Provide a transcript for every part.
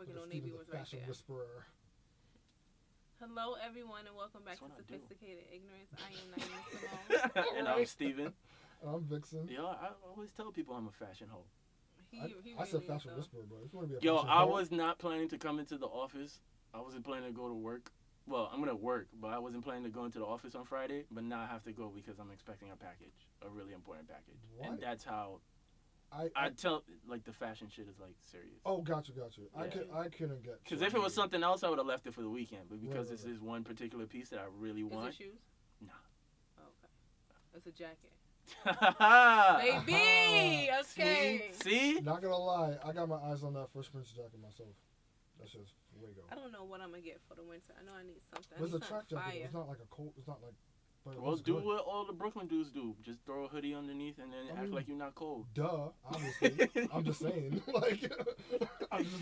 working on Navy was right fashion there. whisperer. Hello, everyone, and welcome back to That's what I do. Sophisticated Ignorance. I am Nieema Simone. And I'm Steven. I'm Vixon. Yo, I always tell people I'm a fashion hoe. I said fashion whisperer, bro. If you want to be a Yo, fashion I hoe, was not planning to come into the office. I wasn't planning to go to work. Well, I'm gonna work, but I wasn't planning to go into the office on Friday. But now I have to go because I'm expecting a package, a really important package, What? and that's how I tell. Like the fashion shit is like serious. Oh, gotcha. Yeah. I couldn't get. Because if it was something else, I would have left it for the weekend. But because Right. this is one particular piece that I really want. Is it shoes? Nah. Oh, okay. It's a jacket. Baby. Baby! Okay. See? Not gonna lie, I got my eyes on that Fresh Prince jacket myself. That shit's way go. I don't know what I'm going to get for the winter. I know I need something. But it's I a need track something jacket. fire. It's not like a cold. It's not like. But it Well, looks do good. what all the Brooklyn dudes do. Just throw a hoodie underneath and then act like you're not cold. Duh, obviously. I'm just saying. Like, I'm just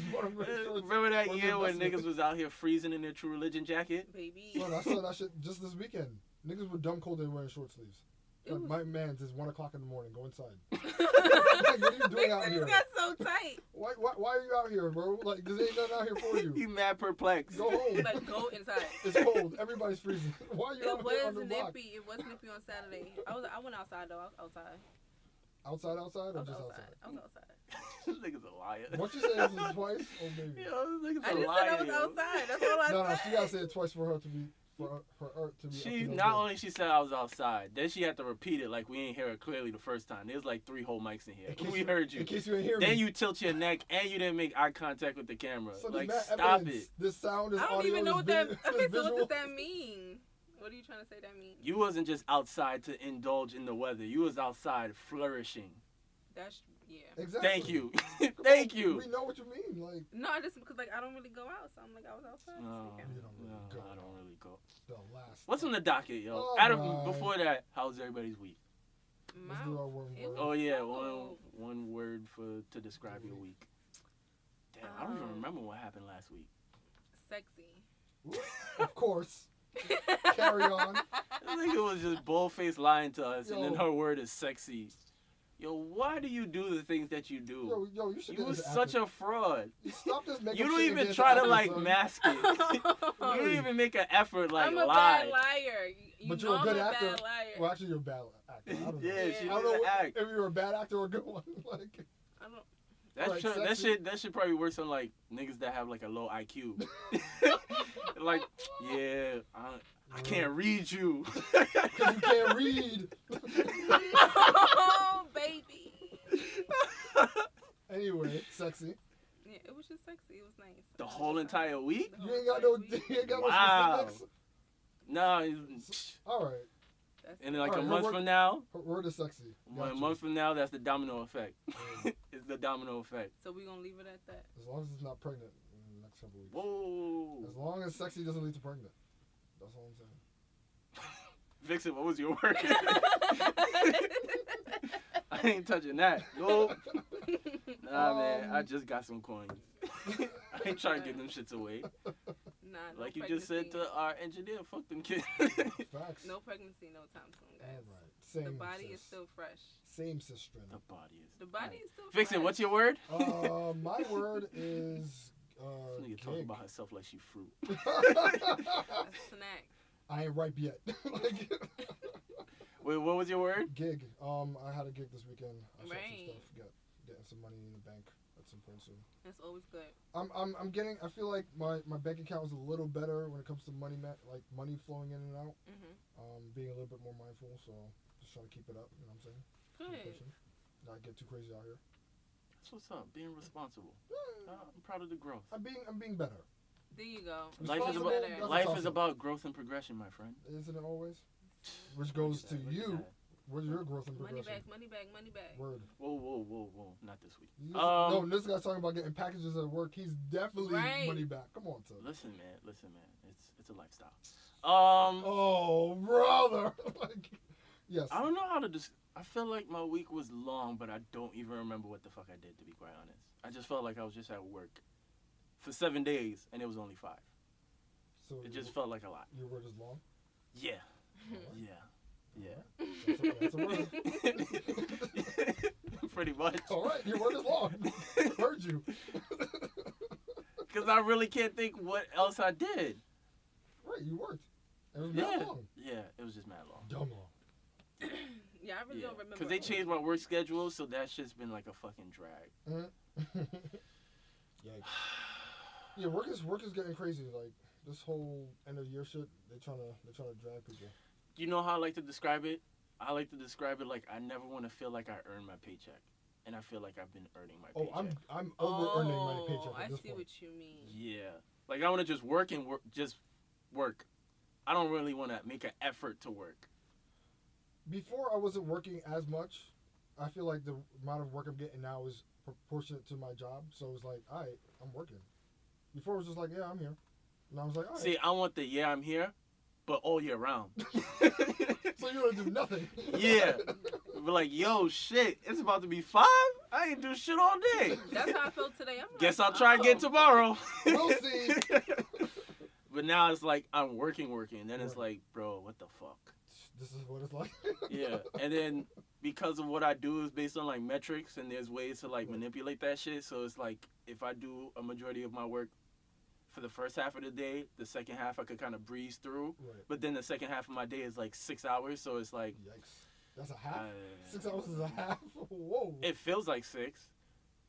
Remember that year when niggas was out here freezing in their True Religion jacket? Baby. Son, I saw that shit just this weekend. Niggas were dumb cold. They were wearing short sleeves. Like, my man's is 1 o'clock in the morning. Go inside. Like, what are you doing out here? got so tight. Why are you out here, bro? Like, there ain't nothing out here for you. You mad perplexed. Go home. Like, go inside. It's cold. Everybody's freezing. Why are you out here on the block? It was nippy on Saturday. I went outside, though. I was outside. Outside or I just was outside? I was outside. This nigga's a liar. What you say is this twice? Oh, maybe. Yo, this nigga's I a just liar. said I was yo. outside. That's all I No, said. she gotta say it twice for her to be. For her to be. She up to no not good. only she said I was outside, then she had to repeat it like we ain't hear her clearly the first time. There's like 3 whole mics in here. In case We heard you. In case you ain't hear me. Then you tilt your neck and you didn't make eye contact with the camera. So Like there's mad stop evidence. it. This sound is I don't audio. even know what that. is Okay, so what visual. does that mean? What are you trying to say that means? You wasn't just outside to indulge in the weather. You was outside flourishing. That's yeah. Exactly. Thank you. Thank you. We know what you mean. Like, No, I just because like I don't really go out, so I'm like I was outside. No, this weekend. You don't really no, go. I don't really go. the last. What's on the docket, yo? All Adam, right. before that, how's everybody's week? Let's do our one It word. Oh yeah, Oh. one word to describe your week. Damn, I don't even remember what happened last week. Sexy. Of course. Carry on. I think it was just bullface lying to us, and then Yo. her word is sexy. Yo, why do you do the things that you do? Yo, you should You get was into such acting. a fraud. You stop this makeup You don't shit and even get try into to like acting, son. mask it. You don't even make an effort like I'm a lie. bad liar. You But know you're a good I'm actor. bad liar. Well, actually, you're a bad actor. I don't know. Yeah, she Yeah. I don't don't know even act. if you're a bad actor or a good one. Like, I don't. That's Alright, that sexy. shit probably works on like niggas that have like a low IQ. Like, yeah, I can't read you. because you can't read. Oh, baby. Anyway, sexy. Yeah, it was just sexy. It was nice. The whole entire week? The You whole ain't got entire no. week. You ain't got Wow. no specifics. No, All right. That's and then like Alright, a her month word- from now, Her word is sexy. a Gotcha. month from now, that's the domino effect. Yeah. It's the domino effect. So we gonna leave it at that. As long as it's not pregnant in the next couple weeks. Whoa. As long as sexy doesn't lead to pregnant. That's all I'm saying. Vixen, what was your word? I ain't touching that. Nope. Nah, man, I just got some coins. I ain't trying to give them shits away. Nah, no Like you just said pregnancy. to our engineer, fuck them kids. Facts. No pregnancy, no time soon, All guys. right. Same. The body sis. is still fresh. Same sister. The body is. The body is still Vixen, fresh. what's your word? My word is This nigga talking gig. about herself like she fruit. A snack. I ain't ripe yet. Like, Wait, what was your word? gig. I had a gig this weekend. I shot Right. some stuff. Getting some money in the bank at some point soon. That's always good. I'm getting. I feel like my bank account is a little better when it comes to money flowing in and out. Mhm. Being a little bit more mindful. So just trying to keep it up. You know what I'm saying? Keep Good. pushing. Not get too crazy out here. That's what's up. Being responsible. I'm proud of the growth. I'm being better. There you go. Life is Responsible, about that's life awesome. is about growth and progression, my friend. Isn't it always? Which goes to Look at you. that. Where's your growth and Money progression? back, money back, money back. Word. Whoa. Not this week. No, this guy's talking about getting packages at work. He's definitely Right. money back. Come on, son. Listen, man. It's a lifestyle. Oh, brother. Like, yes. I don't know how to I feel like my week was long, but I don't even remember what the fuck I did, to be quite honest. I just felt like I was just at work for 7 days, and it was only 5. So It just felt like a lot. your word is long. Yeah. That's a word. Pretty much. All right, your word is long. Heard you. Because I really can't think what else I did. Right, you worked. It was mad long. Yeah, it was just mad long. Dumb long. Yeah, I really don't remember. Because they changed my work schedule, so that shit's been like a fucking drag. Yikes. Yeah, work is getting crazy. Like this whole end of year shit, they're trying to drag people. You know how I like to describe it? I like to describe it like I never want to feel like I earn my paycheck, and I feel like I've been earning my paycheck. I'm over earning my paycheck at I this see point. what you mean. Yeah, like I want to just work and work, just work. I don't really want to make an effort to work. Before I wasn't working as much. I feel like the amount of work I'm getting now is proportionate to my job. So it's like, all right, I'm working. Before it was just like, yeah, I'm here. And I was like, all right. See, I want the I'm here, but all year round. So you don't do nothing. Yeah. But like, yo, shit, it's about to be 5? I ain't do shit all day. That's how I felt today. I'm like, Guess I'll try again tomorrow. We'll see. But now it's like, I'm working. And then it's like, bro, what the fuck? This is what it's like. Yeah. And then because of what I do is based on like metrics, and there's ways to like manipulate that shit. So it's like, if I do a majority of my work for the first half of the day, the second half I could kind of breeze through. Right. But then the second half of my day is like 6 hours. So it's like, yikes. That's a half? 6 hours is a half? Whoa. It feels like 6.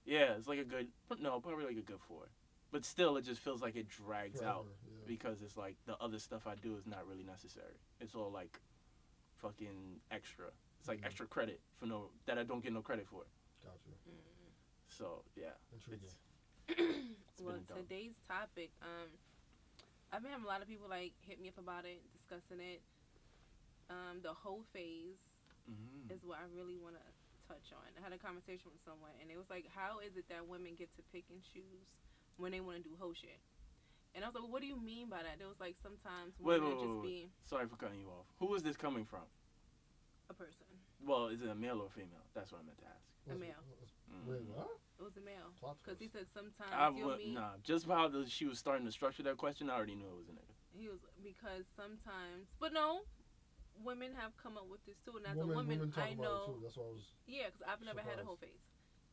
Yeah, it's like a good, no, probably like a good 4. But still, it just feels like it drags Forever, out. Yeah. Because it's like the other stuff I do is not really necessary. It's all like fucking extra. It's like extra credit for that I don't get no credit for. Gotcha. So, yeah. Intriguing. It's well, today's topic, I've been having a lot of people like hit me up about it, discussing it. The whole phase is what I really want to touch on. I had a conversation with someone, and it was like, how is it that women get to pick and choose when they want to do whole shit? And I was like, well, what do you mean by that? There was like sometimes women be... Sorry for cutting you off. Who is this coming from? A person. Well, is it a male or a female? That's what I meant to ask. A male. Wait, what? It was a male. Because he said sometimes Nah, just how she was starting to structure that question, I already knew it was a nigga. He was, because sometimes... But no, women have come up with this too. And as a woman, I know... That's why I was because I've never had a whole face.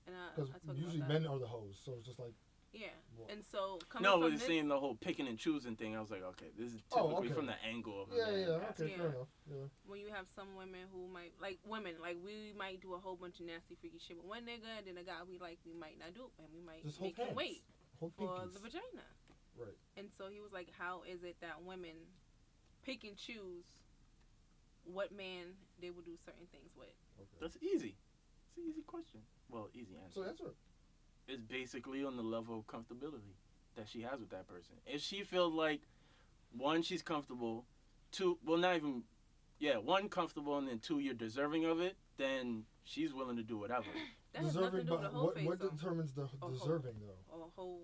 And because usually men are the hoes, so it's just like... Yeah, and so but seeing the whole picking and choosing thing, I was like, okay, this is typically from the angle of a man. Okay, fair enough. Yeah. When you have some women who might, like women, like we might do a whole bunch of nasty, freaky shit with one nigga, and then a guy we might not do it, and we might just make him wait for the vagina. Right. And so he was like, how is it that women pick and choose what man they will do certain things with? Okay. That's easy. It's an easy question. Well, easy answer. So answer it. It's basically on the level of comfortability that she has with that person. If she feels like, 1, she's comfortable, 2, well, not even, one, comfortable, and then 2, you're deserving of it, then she's willing to do whatever. That deserving, but what determines the deserving, though? A whole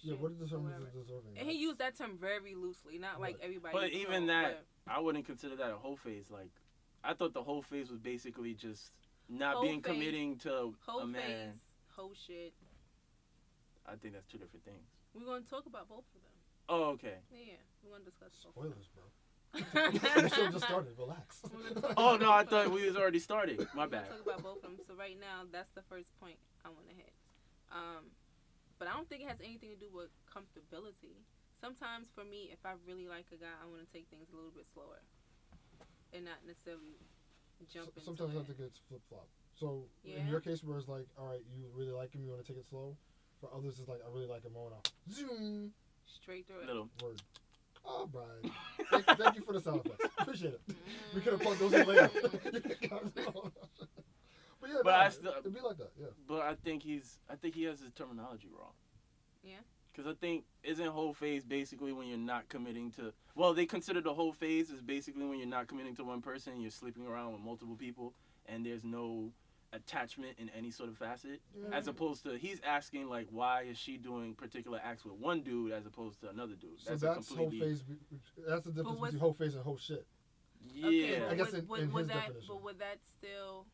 shit, what determines the deserving? And he used that term very loosely, not like everybody. But even that, I wouldn't consider that a whole phase. Like, I thought the whole phase was basically just not being committing to a man. Whole shit. I think that's 2 different things. We're going to talk about both of them. Oh, okay. Yeah, we're going to discuss both. Spoilers, bro. The show just started. Relax. Oh, no, I thought we was already started. My bad. We're going to talk about both of them. So right now, that's the first point I want to hit. But I don't think it has anything to do with comfortability. Sometimes for me, if I really like a guy, I want to take things a little bit slower and not necessarily jump into it. Sometimes I think it's flip-flop. So, in your case where it's like, all right, you really like him, you want to take it slow. For others, it's like, I really like him, I want to zoom. Straight through it. Little. Word. Oh, Brian. Thank you for the sound effects. Appreciate it. We could have plugged those in later. It'd be like that, yeah. But I think he has his terminology wrong. Yeah? Because I think, isn't whole phase basically when you're not committing to... Well, they consider the whole phase is basically when you're not committing to one person and you're sleeping around with multiple people and there's no attachment in any sort of facet, as opposed to he's asking like, why is she doing particular acts with one dude as opposed to another dude? So that's whole phase. That's the difference between whole phase and whole shit. Yeah, okay, I guess in his definition. But would that still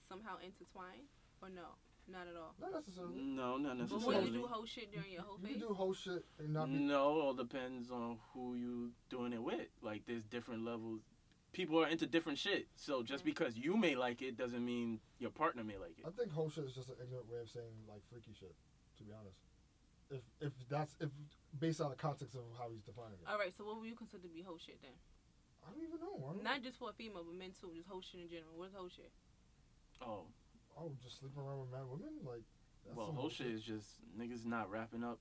somehow intertwine or no? Not at all. Not necessarily. No, not necessarily. But would you do whole shit during your whole phase? You can do whole shit and not be... No, it all depends on who you doing it with. Like, there's different levels. People are into different shit. So just because you may like it doesn't mean your partner may like it. I think whole shit is just an ignorant way of saying, like, freaky shit, to be honest. if based on the context of how he's defining it. All right, so what would you consider to be hoe shit then? I don't even know. Not just for a female, but men too. Just hoe shit in general. What's hoe shit? Oh, just sleeping around with mad women, like. That's well, whole shit is just niggas not wrapping up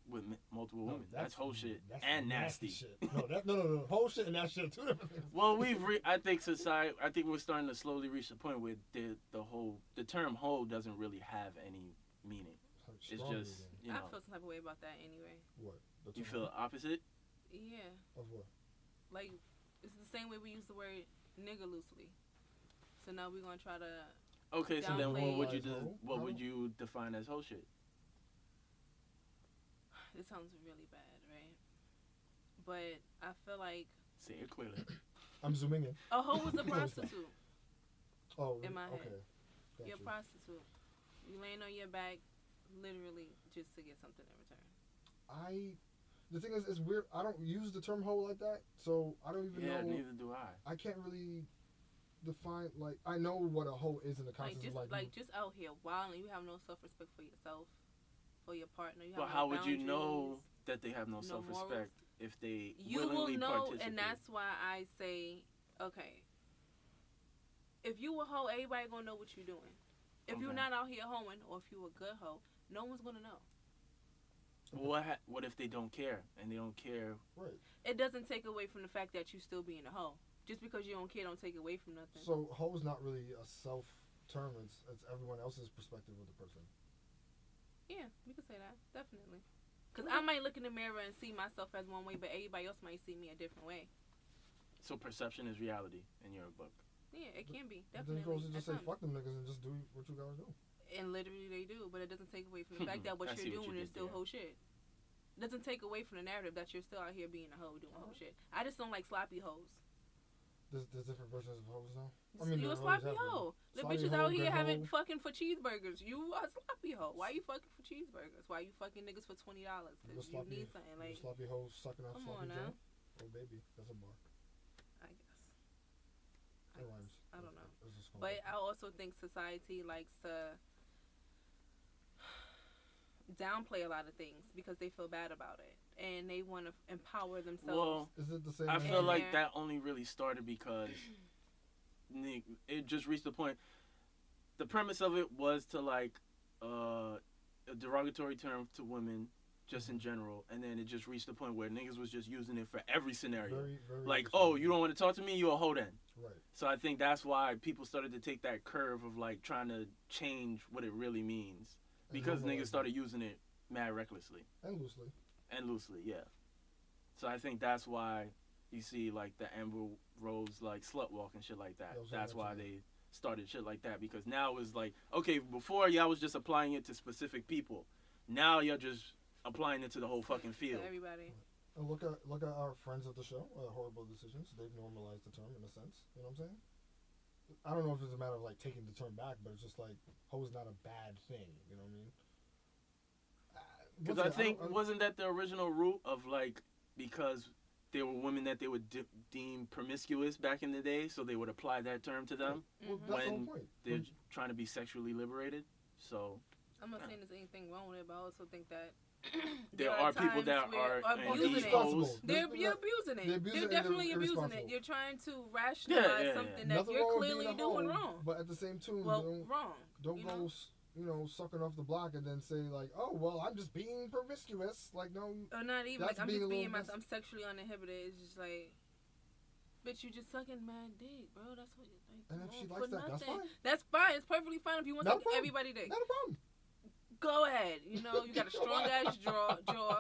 with multiple women. That's whole shit and nasty. Shit. No. Whole shit and that shit are two different things. Well, I think we're starting to slowly reach the point where the term hoe doesn't really have any meaning. It's just, you know. I feel some type of way about that anyway. What? You feel the opposite? Yeah. Of what? Like, it's the same way we use the word nigga loosely. So now we're gonna try to. Okay, so then what would you do? Hoe? What would you define as hoe shit? This sounds really bad, right? But I feel like. Say it clearly. I'm zooming in. A hoe was a prostitute. Oh, in my head. Okay. You're a prostitute. You laying on your back, literally, just to get something in return. The thing is, it's weird. I don't use the term hoe like that, so I don't even know. Yeah, neither do I. I can't really define, like, I know what a hoe is in the context of, like, just out here wilding. You have no self-respect for yourself, for your partner. You have but no how would you boundaries, know that they have no self-respect if they willingly know, participate? and that's why I say, okay, if you a hoe, everybody gonna know what you're doing. If you're not out here hoeing, or if you a good hoe, no one's gonna know. What if they don't care and they don't care? Right. It doesn't take away from the fact that you still being a hoe. Just because you don't care, don't take away from nothing. So hoe is not really a self term. It's everyone else's perspective of the person. Yeah, we could say that, definitely. Because I might look in the mirror and see myself as one way, but everybody else might see me a different way. So perception is reality in your book. Yeah, it can be, Then definitely. it goes to just say fuck them niggas and just do what you gotta do. And literally they do, but it doesn't take away from the fact that what you're doing is still hoe shit. It doesn't take away from the narrative that you're still out here being a hoe doing hoe shit. I just don't like sloppy hoes. There's different versions of hoes now. I mean, you a sloppy hoe. The bitches hoe, out here having hoe. fucking for cheeseburgers. You a sloppy hoe. Why you fucking for cheeseburgers? Why you fucking niggas for $20? Because you need something like. Sloppy hoe sucking off sloppy Joe. Now. Oh baby, that's a bar. I guess. It rhymes. I don't know. But I also think society likes to downplay a lot of things because they feel bad about it and they want to empower themselves. Well, is it the same? I feel like that only really started because it just reached the point. The premise of it was to like a derogatory term to women just in general, and then it just reached the point where niggas was just using it for every scenario. Very like, oh, you don't want to talk to me? You a hoe then. Right. So I think that's why people started to take that curve of like trying to change what it really means. Because niggas started using it mad recklessly. And loosely, yeah. So I think that's why you see like the Amber Rose like slut walk and shit like that. That's why they started shit like that, because now it's like, okay, before y'all was just applying it to specific people. Now you're just applying it to the whole fucking field. To everybody. And look at our friends of the show, Horrible Decisions. They've normalized the term in a sense. You know what I'm saying? I don't know if it's a matter of like taking the term back, but it's just like hoe is not a bad thing. You know what I mean? Because I think wasn't that the original root of like, because there were women that they would deem promiscuous back in the day, so they would apply that term to them when they're trying to be sexually liberated. So I'm not saying there's anything wrong with it, but I also think that there are people that are abusing it. They're abusing it. They're definitely abusing it. You're trying to rationalize something that you're clearly doing wrong. But at the same time, wrong. Don't go, sucking off the block and then say like, oh well, I'm just being promiscuous. Like no. Or not even like I'm just being myself. I'm sexually uninhibited. It's just like, bitch, you just sucking mad dick, bro. That's what you like. And if she likes that, that's fine. That's fine. It's perfectly fine if you want to suck everybody dick. Not a problem. Go ahead. You got a strong ass jaw.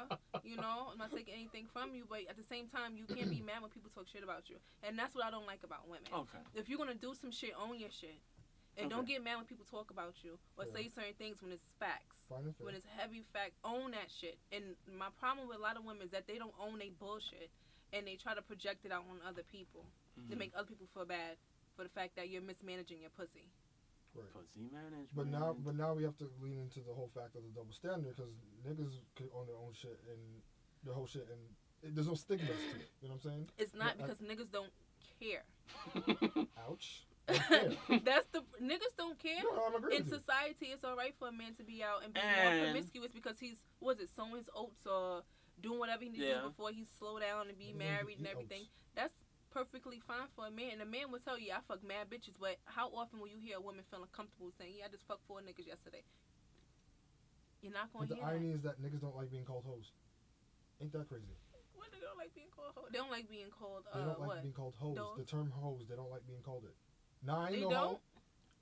I'm not taking anything from you, but at the same time, you can't be mad when people talk shit about you. And that's what I don't like about women. Okay. If you're gonna do some shit, own your shit. And don't get mad when people talk about you or say certain things when it's facts. When it's heavy fact, own that shit. And my problem with a lot of women is that they don't own their bullshit and they try to project it out on other people to make other people feel bad for the fact that you're mismanaging your pussy. Right. Pussy management. But now we have to lean into the whole fact of the double standard, because niggas could own their own shit and the whole shit, and there's no stigmas to it. You know what I'm saying? It's not because niggas don't care. Ouch. That's the niggas don't care. No, I'm agreeing In with you. society, it's alright for a man to be out and be more promiscuous because he's sowing his oats or doing whatever he needs to do before he slow down and be married and everything. Oats. That's perfectly fine for a man. And a man will tell you, I fuck mad bitches, but how often will you hear a woman feeling comfortable saying, yeah, I just fucked 4 niggas yesterday? You're not gonna hear that. The irony is that niggas don't like being called hoes. Ain't that crazy? What, they don't like being called hoes? They don't like being called They don't like being called hoes. Those? The term hoes, they don't like being called it. Nah, I ain't They no don't? hoe.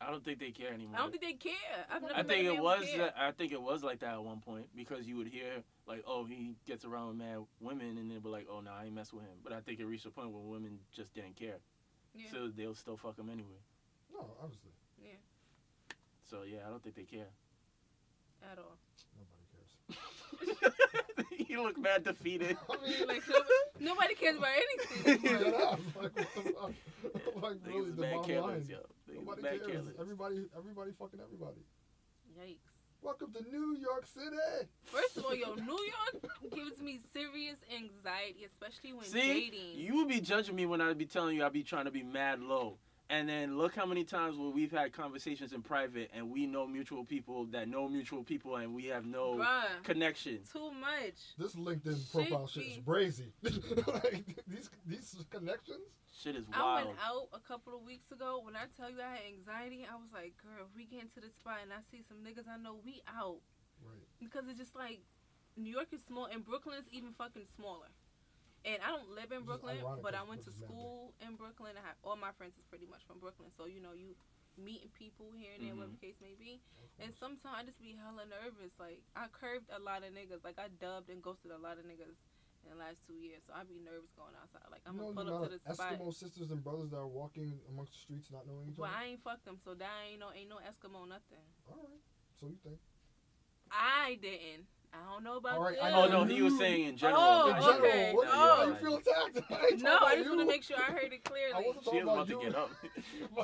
I don't think they care anymore. I don't think they care. I've never I met think a it man was. who cared. I think it was like that at one point because you would hear like, oh, he gets around with mad women, and they'd be like, oh, no, I ain't mess with him. But I think it reached a point where women just didn't care, Yeah. so they'll still fuck him anyway. No, obviously. Yeah. So yeah, I don't think they care. At all. Nobody cares. You look mad defeated. I mean, Like nobody cares about anything. Shut up. Like, what the fuck? Like, really, Niggas the mad bottom careless, line. yo. Niggas Nobody mad cares. careless. Everybody fucking everybody. Yikes. Welcome to New York City. First of all, New York gives me serious anxiety, especially when See, dating. you would be judging me when I'd be telling you I'd be trying to be mad low. And then look how many times where we've had conversations in private and we know mutual people that know mutual people and we have no Bruh, connection. too much. This LinkedIn profile shit is brazy. Like, these connections. Shit is I wild. went out a couple of weeks ago. When I tell you I had anxiety, I was like, girl, if we get into this spot and I see some niggas I know, we out. Right. Because it's just like, New York is small and Brooklyn is even fucking smaller. And I don't live in Which is Brooklyn, ironic but I because went to Brooklyn's school in Brooklyn. I have all my friends is pretty much from Brooklyn. So, you meeting people here and there, whatever the case may be. And sometimes I just be hella nervous. Like, I curved a lot of niggas. Like, I dubbed and ghosted a lot of niggas in the last 2 years. So, I be nervous going outside. Like, I'm going to pull up to the spot. Eskimo sisters and brothers that are walking amongst the streets not knowing each Well, other? I ain't fucked them. So, that ain't no Eskimo nothing. All right. So you think. I didn't. I don't know about All right, this. I Oh know no, he was saying in general. Oh, In not general, okay. you. what, Not why Oh. you feel attacked? I ain't No, talking I about just want to you. make sure I heard it I clearly. wasn't She talking was about to you. get up. You She was about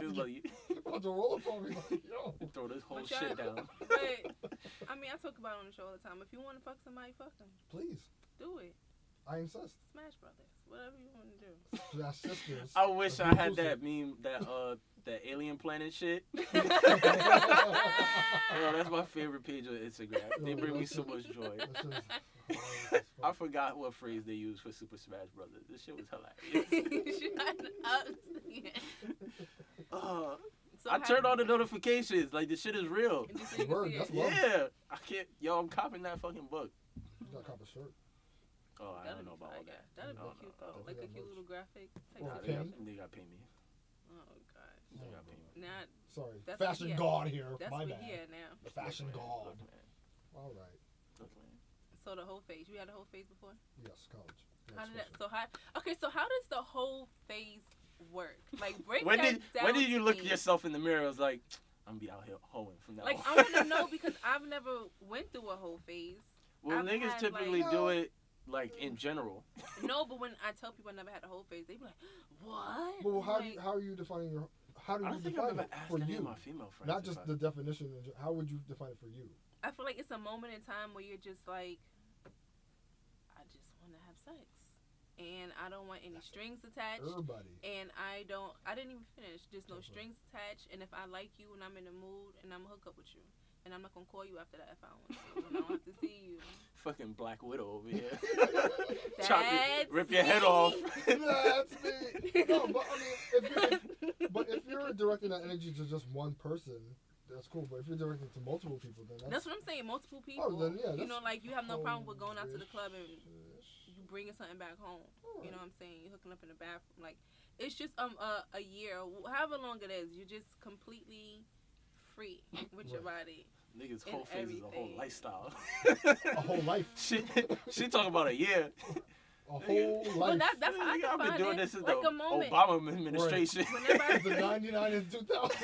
about to to roll up on me like, yo. throw this whole But shit y'all- down. But, I mean, I talk about it on the show all the time. If you want to fuck somebody, fuck them. Please. Do it. I insist. Smash Brothers. Whatever you want to do. That's sisters. I wish That's I had inclusive. that meme, that alien planet shit. Yo, I that's my favorite page on Instagram. They bring me so much joy. That's just hilarious as I fuck. forgot what phrase they used for Super Smash Brothers. This shit was hilarious. Shut up. Uh, So I turned on the notifications. Like, this shit is real. And just so you can Word, see that's it. love. Yeah. I can't. Yo, I'm copping that fucking book. You got a cop a shirt. Oh, I That'd don't know be about all fire. that. That'd I be don't cute know. though. I Like a think cute that little graphic type Or Nah, a situation. they got pay me. Oh gosh. They got pay me. Now Sorry. That's Fashion what he god here. that's My what bad. he had now. The fashion Look, man. god. Look, man. All right. Look, man. So the whole phase. You had a whole phase before? Yes, college. How did that Next so how does the whole phase work? Like break When that down. did you to look me. at yourself in the mirror? I was like, I'm gonna be out here hoeing from now Like on. I wanna know because I've never went through a whole phase. Well, I've niggas had, typically like- do it like in general. No, but when I tell people I never had a whole phase, they be like, "What?" Well, Like, how are you defining your? How do I you don't think I've define ever it asked for any you? of my female friends. Not if just I- the definition. How would you define it for you? I feel like it's a moment in time where you're just like, I just want to have sex, and I don't want any strings attached. Everybody. And I didn't even finish. Just no strings attached. And if I like you and I'm in the mood and I'm hook up with you. And I'm not going to call you after that if I don't want to. And I don't have to see you. Fucking Black Widow over here. That's Chop you, rip your head me. off. That's me. No, but I mean, if you're directing that energy to just one person, that's cool. But if you're directing it to multiple people, then That's what I'm saying. Multiple people. then, yeah, you that's know, like you have no problem with going out to the hoish. club and you bringing something back home. You know what I'm saying? You're hooking up in the bathroom. Like, it's just a year, however long it is. You're just completely free with your body. Niggas' And whole phase is a whole everything. lifestyle. A whole life. she talking about a year. A whole life. Well, that's how I Nigga, I've been define doing it. this since Like the a moment. Obama administration. Whenever I It's the 99 and 2000.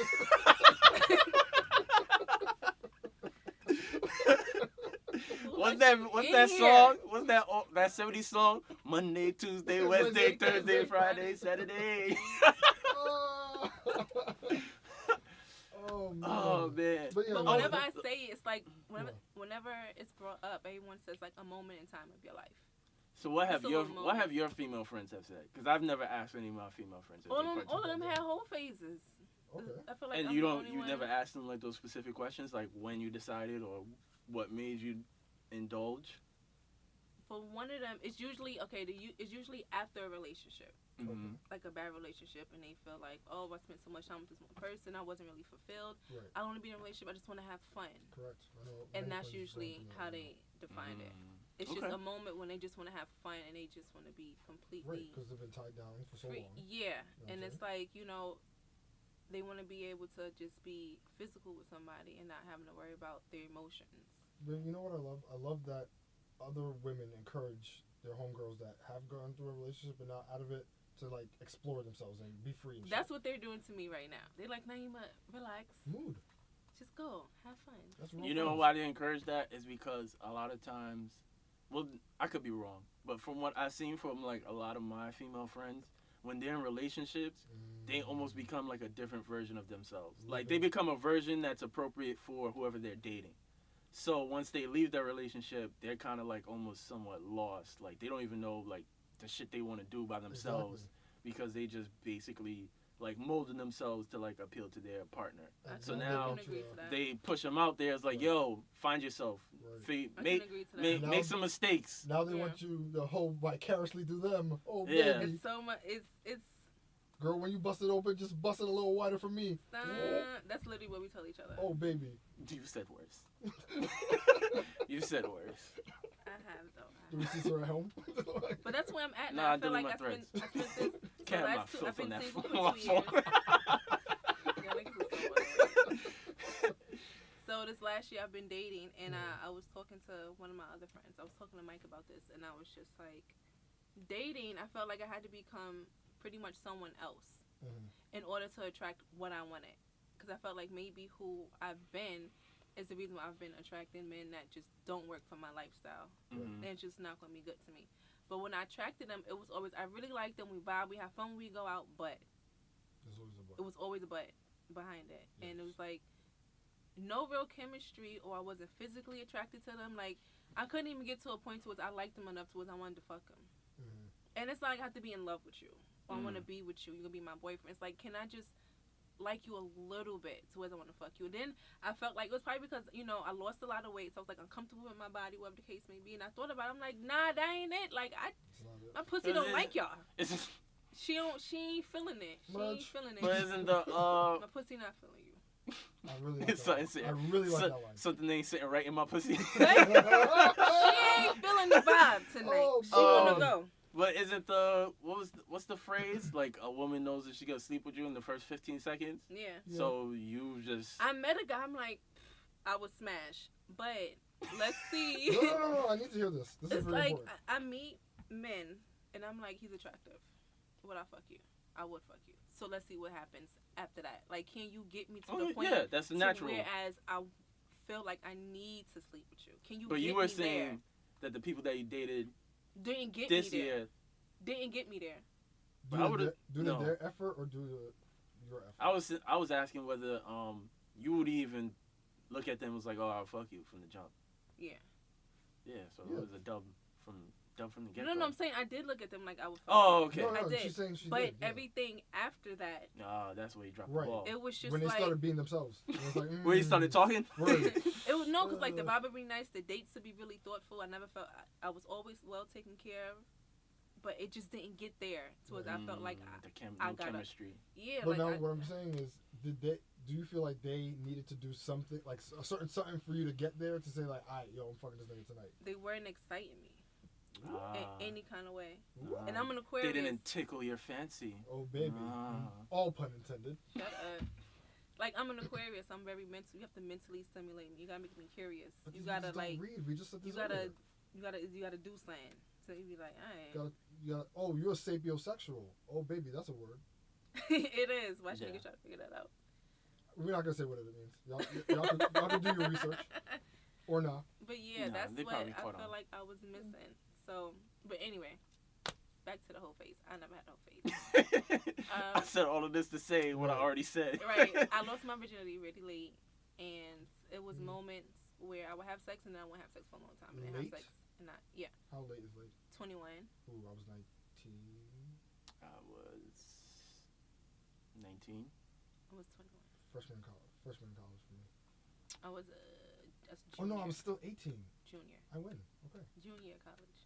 What's that In song? here. What's that 70s song? Monday, Tuesday, Wednesday, Thursday, Friday, Saturday. Oh man. Oh man. But yeah, But no, whenever that- I say it, it's like whenever it's brought up, everyone says like a moment in time of your life. So what have It's a your little what moment. have your female friends have said? Because I've never asked any of my female friends. if All they of them participated. had whole phases. Okay. I feel like And I'm you the don't, only you one. never asked them like those specific questions, like when you decided or what made you indulge. For one of them, it's usually it's usually after a relationship, Mm-hmm. like a bad relationship, and they feel like, oh, I spent so much time with this one person, I wasn't really fulfilled. Right. I don't want to be in a relationship. I just want to have fun. Correct. I know And many that's friends usually going through how that they define it. It's Okay. just a moment when they just want to have fun and they just want to be right now. completely Right, because they've been tied down for so free. long. Yeah, You know and what I'm it's like, they want to be able to just be physical with somebody and not having to worry about their emotions. But you know what I love? I love that other women encourage their homegirls that have gone through a relationship and not out of it to like explore themselves and be free. And That's shit. what they're doing to me right now. They're like, Nieema, relax, Mood. just go, have fun. That's real You know friends. why they encourage that is because a lot of times, well, I could be wrong, but from what I've seen from like a lot of my female friends, when they're in relationships, they almost become like a different version of themselves. Like they become a version that's appropriate for whoever they're dating. So once they leave their relationship, they're kind of like almost somewhat lost. Like they don't even know like the shit they want to do by themselves because they just basically like molding themselves to like appeal to their partner. So now they push them out there. It's like, yo, find yourself. Right. Make some mistakes. Now they want you to hold vicariously through them. Oh, Yeah. baby. It's so much. It's. Girl, when you bust it open, just bust it a little wider for me. That's literally what we tell each other. Oh, baby. You said worse. You said worse. I have though. Do we see her at home? But that's where I'm at Nah, now. I I feel like delete I my spent threads. this. Can't have my I've filth on been that single phone. for 2 years. Yeah, niggas is so annoying. So this last year I've been dating, and I was talking to one of my other friends. I was talking to Mike about this, and I was just like, dating, I felt like I had to become pretty much someone else in order to attract what I wanted. Because I felt like maybe who I've been is the reason why I've been attracting men that just don't work for my lifestyle. Mm-hmm. They're just not going to be good to me. But when I attracted them, it was always, I really liked them, we vibe, we have fun when we go out, but it was always a but behind it. Yes. And it was like, no real chemistry, or I wasn't physically attracted to them. Like, I couldn't even get to a point towards I liked them enough towards I wanted to fuck them. And it's like I have to be in love with you. Or I want to be with you. You're going to be my boyfriend. It's like, can I just like you a little bit towards I want to fuck you? And then I felt like, it was probably because, I lost a lot of weight. So I was like uncomfortable with my body, whatever the case may be. And I thought about it. I'm like, nah, that ain't it. Like, my pussy don't like y'all. She ain't feeling it. She ain't feeling it. But isn't the my pussy not feeling you. I really like that. I really like that line. Something ain't sitting right in my pussy. She ain't feeling the vibe tonight. She wanna go. But isn't what's the phrase? Like a woman knows if she gonna sleep with you in the first 15 seconds. Yeah. So you just. I met a guy. I'm like, I would smash, but let's see. No. I need to hear this. This is very important. I meet men, and I'm like, he's attractive. Would I fuck you? I would fuck you. So let's see what happens after that. Like, can you get me to the point? Yeah, that's natural. Whereas I feel like I need to sleep with you. Can you? But get you were me saying that the people that you dated didn't get this me there. year didn't get me there. Do their effort or do your effort? I was asking whether you would even look at them and was like, oh, I'll fuck you from the jump. Yeah. Yeah. So it was a dub from the get-go. No, I'm saying I did look at them like I would fuck Oh, okay. No, I did. She's saying she but did, everything after that. That's where you dropped the ball. It was just when they started being themselves. It was like, where you started talking? It was because like the vibe would be nice, the dates would be really thoughtful. I never felt I was always well taken care of, but it just didn't get there. Towards I felt like I got chemistry. Yeah. But like now what I'm saying is, do you feel like they needed to do something, like a certain something for you to get there to say like, all right, yo, I'm fucking this nigga tonight? They weren't exciting me. In any kind of way. And I'm an They Aquarius. didn't tickle your fancy. Oh, baby. All pun intended. Shut up. Like, I'm an Aquarius. I'm very mental. You have to mentally stimulate me. You gotta make me curious. But you gotta like. Read. We just said this you gotta do something. So you be like, alright. Oh, you're a sapiosexual. Oh, baby, that's a word. It is. Why should you try to figure that out? We're not gonna say what it means. Y'all can do your research. Or not. But yeah, that's what I felt like I was missing. So, but anyway, back to the whole face. I never had no face. I said all of this to say what I already said. Right. I lost my virginity really late, and it was moments where I would have sex and then I wouldn't have sex for a long time. And then have sex and not. Yeah. How late is late? 21. Ooh, I was 19. I was 19. I was 21. Freshman in college for me. I was that's Oh junior. no, I was still 18. Junior. I win. Okay. Junior college.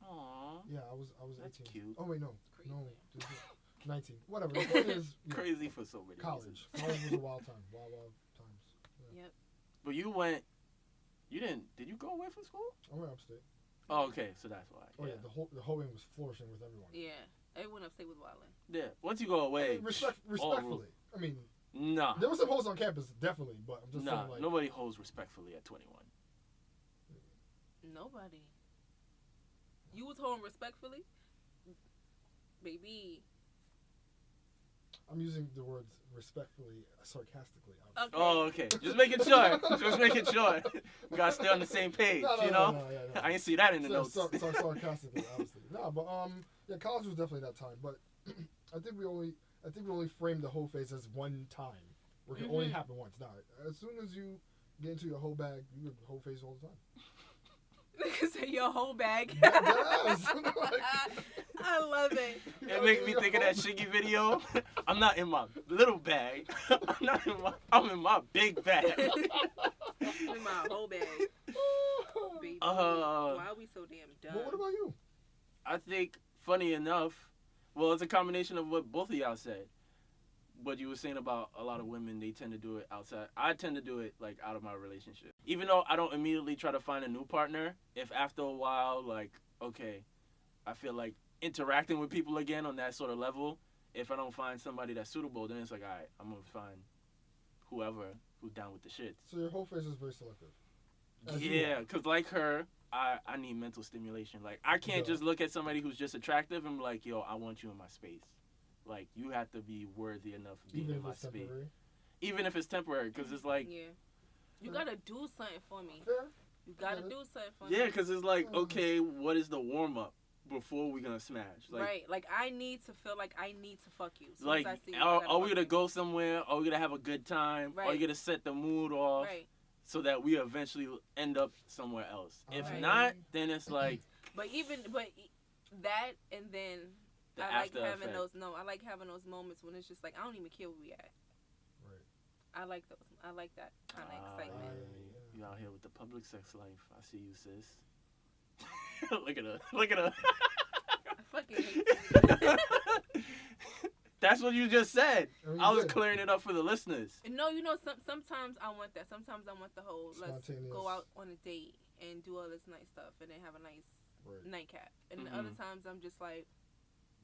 Aww. Yeah, I was That's 18. cute. Oh wait, no, Crazy. no, this is 19. Whatever. The point is, yeah, Crazy for so many college. reasons. College was a wild time. Wild times. Yeah. Yep. But you went. You didn't. Did you go away from school? I went upstate. Oh, okay. So that's why. Oh yeah, the whole wing was flourishing with everyone. Yeah. Everyone upstate was wildin'. Yeah. Once you go I away. mean, respectfully. I mean, Nah. there was some hoes on campus, definitely, but I'm just Nah. saying, like, Nobody holds respectfully at 21. Nobody. You was holding respectfully? Baby. I'm using the words respectfully, sarcastically. Okay. Oh, okay. Just making sure. Just making sure. We gotta stay on the same page. No, you know. No, yeah. I didn't see that in the notes. Sarcastically, obviously. No, but yeah, college was definitely that time. But I think we only framed the whole phase as one time, where it can only happen once. Now, as soon as you get into your whole bag, you get whole phase all the time. Say your whole bag. Yes. I love it. It makes me think of that Shiggy video. I'm not in my little bag. I'm in my big bag. In my whole bag. Baby. Why are we so damn dumb? But what about you? I think, funny enough, well, it's a combination of what both of y'all said. What you were saying about a lot of women, they tend to do it outside. I tend to do it, like, out of my relationship. Even though I don't immediately try to find a new partner, if after a while, like, okay, I feel like interacting with people again on that sort of level, if I don't find somebody that's suitable, then it's like, all right, I'm going to find whoever who's down with the shit. So your whole phase is very selective. As you Yeah, are. because like her, I need mental stimulation. Like, I can't just look at somebody who's just attractive and be like, yo, I want you in my space. Like, you have to be worthy enough of being Even in if my it's space. temporary. Even if it's temporary, because it's like, Yeah. You gotta do something for me. Fair. You gotta do something for me. yeah, because it's like, okay, what is the warm up before we gonna smash? Like, right. Like, I need to feel like I need to fuck you. As soon like, as I see you, are we fuck gonna you. go somewhere? Are we gonna have a good time? Are Right. you gonna set the mood off? Right. So that we eventually end up somewhere else. If Right. not, then it's like But that, and then the I like after having effect. those. No, I like having those moments when it's just like I don't even care where we at. Right. I like those. I like that kind of excitement. You out here with the public sex life. I see you, sis. Look at her. Look at her. I fucking hate you. That's what you just said. I mean, I was you did. clearing it up for the listeners. No, you know, sometimes I want that. Sometimes I want the whole let's Spontaneous. go out on a date and do all this nice stuff and then have a nice Right. nightcap. And Mhm. other times I'm just like,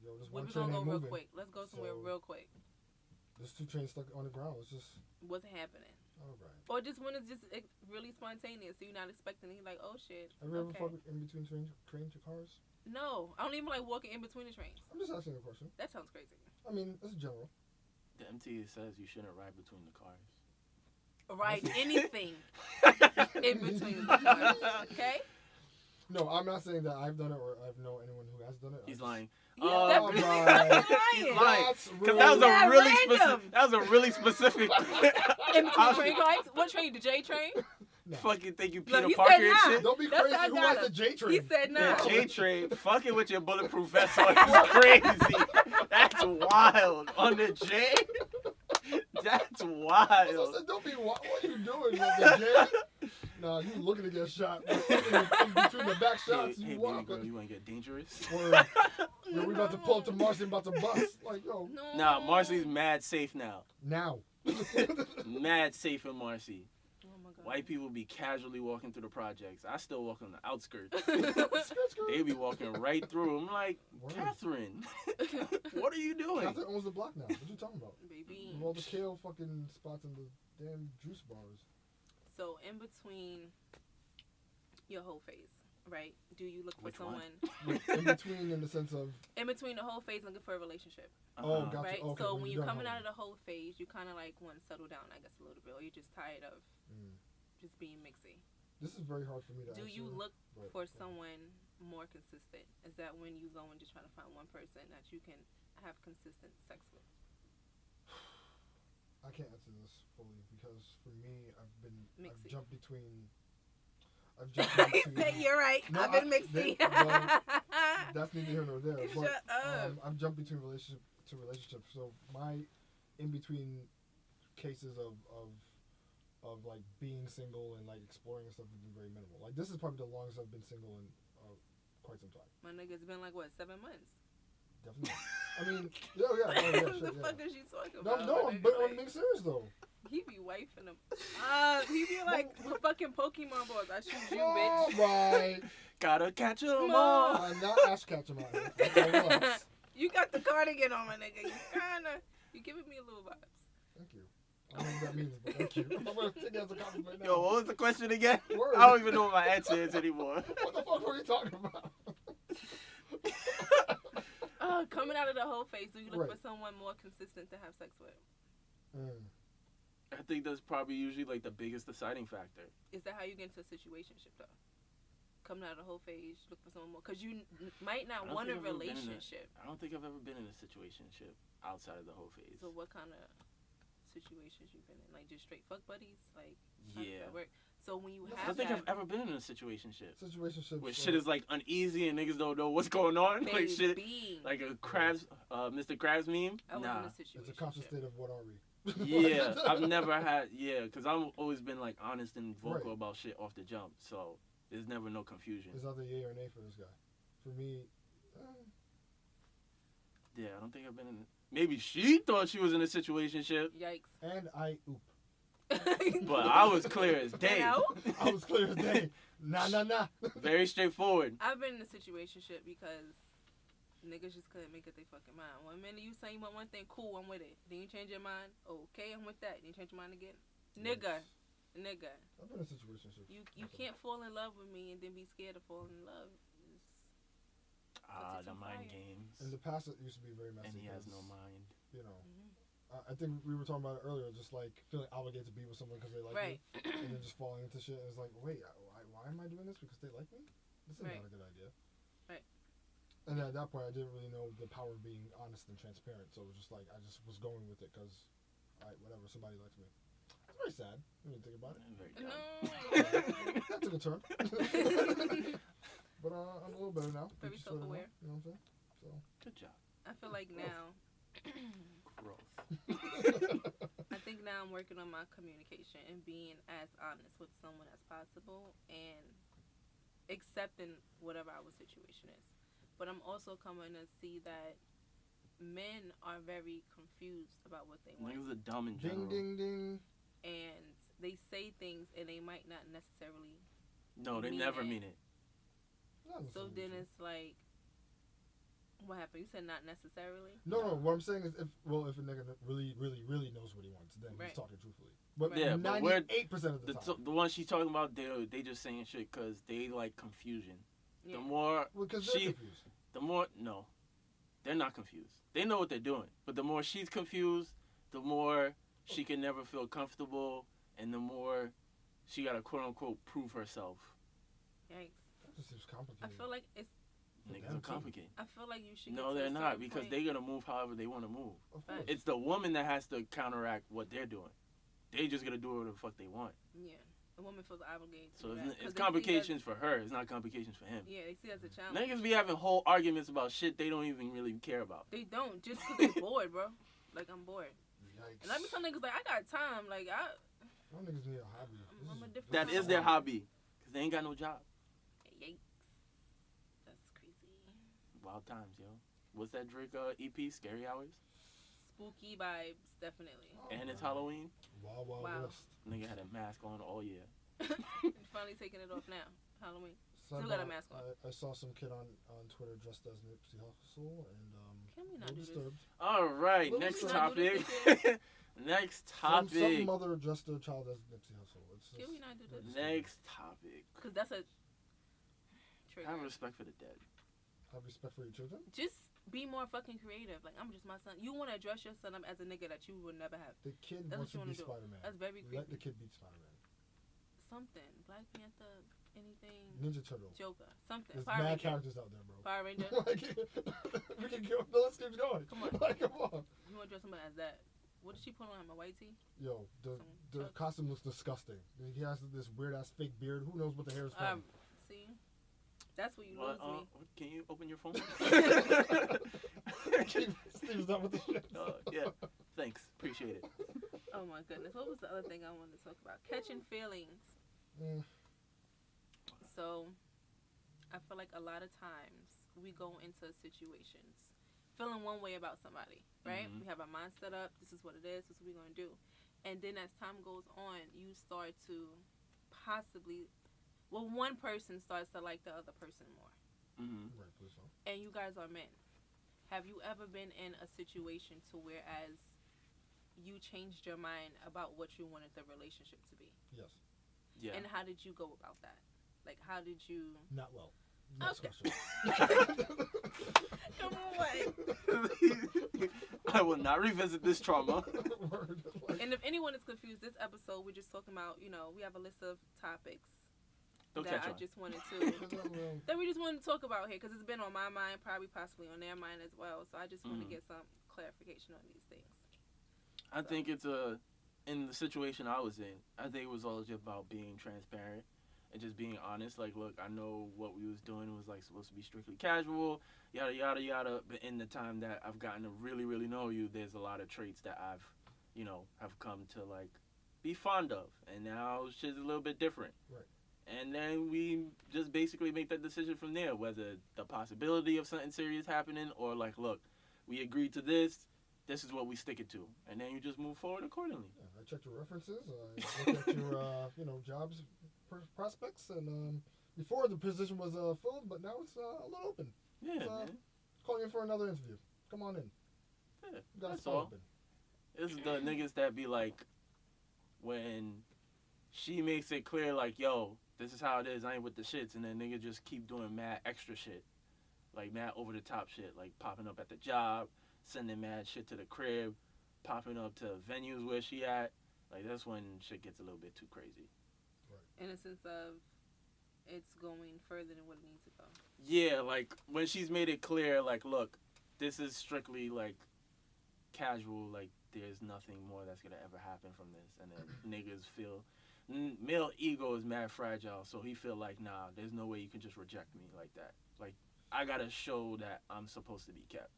Yo, this where one we train gonna go ain't real moving. quick? Let's go somewhere So- real quick. There's two trains stuck on the ground. It's just What's happening? all right. Or just when it's just really spontaneous, so you're not expecting it. You're like, oh shit. Have you ever Okay. fucked in between trains or cars? No, I don't even like walking in between the trains. I'm just asking a question. That sounds crazy. I mean, it's general. The MTA says you shouldn't ride between the cars. Right, anything in between the cars. Okay? No, I'm not saying that I've done it or I know anyone who has done it. He's I just- lying. Yeah, Oh, definitely. right. He's Lying. lying. That's Because that was That a really random. specific. That was a really specific. In between train cars? What train? The J train? No. Fucking think you Look, Peter he Parker said and nah. shit. Don't be That's crazy. how I Who got has the him. J train? He said no. The J train, fucking with your bulletproof vest on is crazy. That's wild. On the J, that's I wild. said, don't be. What are you doing with the J? Nah, you looking to get shot. In between the back shots, Hey, you baby walk. girl, you wanna get dangerous? Or, yo, we about to pull up to Marcy and about to bust. Like, yo, No. Nah, Marcy's mad safe now. now. Mad safe in Marcy. Oh my God. White people be casually walking through the projects. I still walk on the outskirts. Skirt, skirt. They be walking right through. I'm like, Word. Catherine, what are you doing? Catherine owns the block now. What you talking about? Baby. With all the kale fucking spots and the damn juice bars. So in between your whole phase, right? Do you look for Which one? someone In between, in the sense of, in between the whole phase looking for a relationship, oh, Uh-huh. gotcha. right? Okay, so when when you're you're done coming out holding. of the whole phase, you kind of like want to settle down, I guess, a little bit, or you're just tired of just being mixy. This is very hard for me to Do answer. you look but- for someone more consistent? Is that when you go and just try to find one person that you can have consistent sex with? I can't answer this fully because for me, I've Mixy. jumped between. I've jumped between. You're right. No, I've been I- mixy. That's neither here nor there. But Shut up. I've jumped between relationship to relationship. So my in between cases of like being single and like exploring and stuff has been very minimal. Like this is probably the longest I've been single in quite some time. My nigga's been like what, 7 months? Definitely. I mean, yeah. What the fuck is she talking about? No, but I'm being serious though. He be wifing them. He be like, with fucking Pokemon balls. I shoot you, All bitch. right. Gotta catch 'em all. I'm not ass catching out here. You got the cardigan on, my nigga. You giving me a little vibes. Thank you. I don't know what that means, but thank you. I'm gonna take it as a compliment now. Yo, what was the question again? Word. I don't even know what my answer is anymore. What the fuck were you talking about? Coming out of the whole phase, do you look Right. for someone more consistent to have sex with? I think that's probably usually like the biggest deciding factor. Is that how you get into a situationship though? Coming out of the whole phase, look for someone more, because you might not want a relationship. I don't think I've ever been in a situationship outside of the whole phase. So what kind of situations you been in? Like just straight fuck buddies? Like how does Yeah. that work? So when you I have don't think that, I've ever been in a situationship. Situationship. Where shit is like uneasy and niggas don't know what's going on. Like shit, baby, like a Krabs, Mr. Krabs meme. I was Nah. in a situation. It's a conscious state of what are we? Yeah, I've never had. Yeah, because I've always been like honest and vocal Right. about shit off the jump. So there's never no confusion. It's either yay or nay for this guy. For me, Yeah, I don't think I've been in. Maybe she thought she was in a situationship, Yikes. and I oop. but I was clear as day. You know? I was clear as day. Nah. Very straightforward. I've been in a situationship because niggas just couldn't make up their fucking mind. 1 minute you say you want one thing, cool, I'm with it. Then you change your mind, okay, I'm with that. Then you change your mind again. Nigga. I've been in a situationship. You can't fall in love with me and then be scared of falling in love. The mind games. In the past, it used to be very messy. And he has no 'cause, mind. You know, Mhm. I think we were talking about it earlier, just like feeling obligated to be with someone because they like Right. me, and then just falling into shit. And it's like, wait, why am I doing this because they like me? This is Right. not a good idea. Right. And at that point, I didn't really know the power of being honest and transparent. So it was just like I just was going with it because, whatever, somebody likes me. It's very sad when you think about it. Very dumb. No. That took a turn. But I'm a little better now. Very Just letting self-aware. You know what I'm saying? So. Good job. I feel like now, Growth. I think now I'm working on my communication and being as honest with someone as possible and accepting whatever our situation is. But I'm also coming to see that men are very confused about what they want. Niggas are dumb in general. Ding, ding, ding. And they say things and they might not necessarily. No, they mean never it. mean it. Not So necessarily then true. it's like, what happened? You said not necessarily? No. What I'm saying is, if a nigga really knows what he wants, then Right. he's talking truthfully. But Right. Yeah, but we're 98% of the time, the one she's talking about, they just saying shit because they like confusion. Yeah. The more because they're she, confused. the more no, they're not confused. They know what they're doing, but the more she's confused, the more she can never feel comfortable, and the more she gotta quote unquote prove herself. Yikes. That just seems I complicated. feel like it's. Niggas them are too. complicated. I feel like you should. No, get to they're a not certain because point. they're gonna move however they want to move. Of course. It's the woman that has to counteract what they're doing. They just gonna do whatever the fuck they want. Yeah, a woman feels obligated. To So do that, 'cause it's they see complications for her. It's not complications for him. That, yeah, they see it as a challenge. Niggas be having whole arguments about shit they don't even really care about. They don't just because they're bored, bro. Like I'm bored, Yikes. and I be telling niggas like I got time. Like Y'all niggas need a hobby. I'm a different That kind is of their woman. hobby, cause they ain't got no job. Yikes, that's crazy. Wild times, yo. What's that Drake EP? Scary Hours. Spooky vibes, definitely. And it's Halloween. Wild Wow. West. Nigga had a mask on all year. Finally taking it off now. Halloween. Sidebar, Still got a mask on. I saw some kid on Twitter dressed as Nipsey Hussle, and Can we not no do this? disturbed. All right, Well, next we cannot do topic. this Next Some topic. mother dressed their child as Nipsey Hussle. It's Can we not do this? Next topic. Because that's a trigger. Have respect for the dead. Have respect for your children. Just be more fucking creative. Like I'm just my son. You want to dress your son up as a nigga that you would never have. The kid That's wants to what you be wanna do. Spider-Man. That's very Let creepy. the kid be Spider-Man. Something. Black Panther. Anything. Ninja Turtle. Joker. Something. There's Power mad Ranger. characters out there, bro. Power Ranger. Like, we can go. The list keeps going. Come on. Like, come on. You want to dress somebody as that? What did she put on him? A white tee? Yo, the Chucks. costume looks disgusting. He has this weird ass fake beard. Who knows what the hair is from? See, that's what you What, lose me. can you open your phone? Steve's done with the shit. Yeah. Thanks. Appreciate it. Oh my goodness. What was the other thing I wanted to talk about? Catching feelings. So, I feel like a lot of times we go into situations feeling one way about somebody, right? Mm-hmm. We have our mind set up. This is what it is. This is what we're going to do. And then as time goes on, you start to possibly, one person starts to like the other person more. Mm-hmm. Rightfully so. And you guys are men. Have you ever been in a situation to whereas you changed your mind about what you wanted the relationship to be? Yes. Yeah. And how did you go about that? Like, how did you... Not well. Next Okay. question. Come on. I will not revisit this trauma. And if anyone is confused, this episode we're just talking about, we have a list of topics that I just wanted to that we just wanted to talk about here because it's been on my mind, probably possibly on their mind as well. So I just want to get some clarification on these things. I think it's in the situation I was in, I think it was all just about being transparent and just being honest. Like, look, I know what we was doing was like supposed to be strictly casual, yada yada yada. But in the time that I've gotten to really really know you, there's a lot of traits that I've, have come to like be fond of, and now shit's a little bit different. Right. And then we just basically make that decision from there, whether the possibility of something serious happening or like, look, we agreed to this. This is what we stick it to, and then you just move forward accordingly. Yeah, I checked your references. I looked at your, jobs prospects, and before the position was filled, but now it's a little open. Yeah, so, man. Calling in for another interview. Come on in. Yeah, You got a that's spot all. open. This is the niggas that be like, when she makes it clear, like, yo, this is how it is. I ain't with the shits, and then niggas just keep doing mad extra shit, like mad over the top shit, like popping up at the job, sending mad shit to the crib, popping up to venues where she at. Like, that's when shit gets a little bit too crazy. Right. In a sense of it's going further than what it needs to go. Yeah, like when she's made it clear, like, look, this is strictly like casual, like there's nothing more that's gonna ever happen from this, and then niggas feel male ego is mad fragile, so he feel like, nah, there's no way you can just reject me like that. Like, I gotta show that I'm supposed to be kept.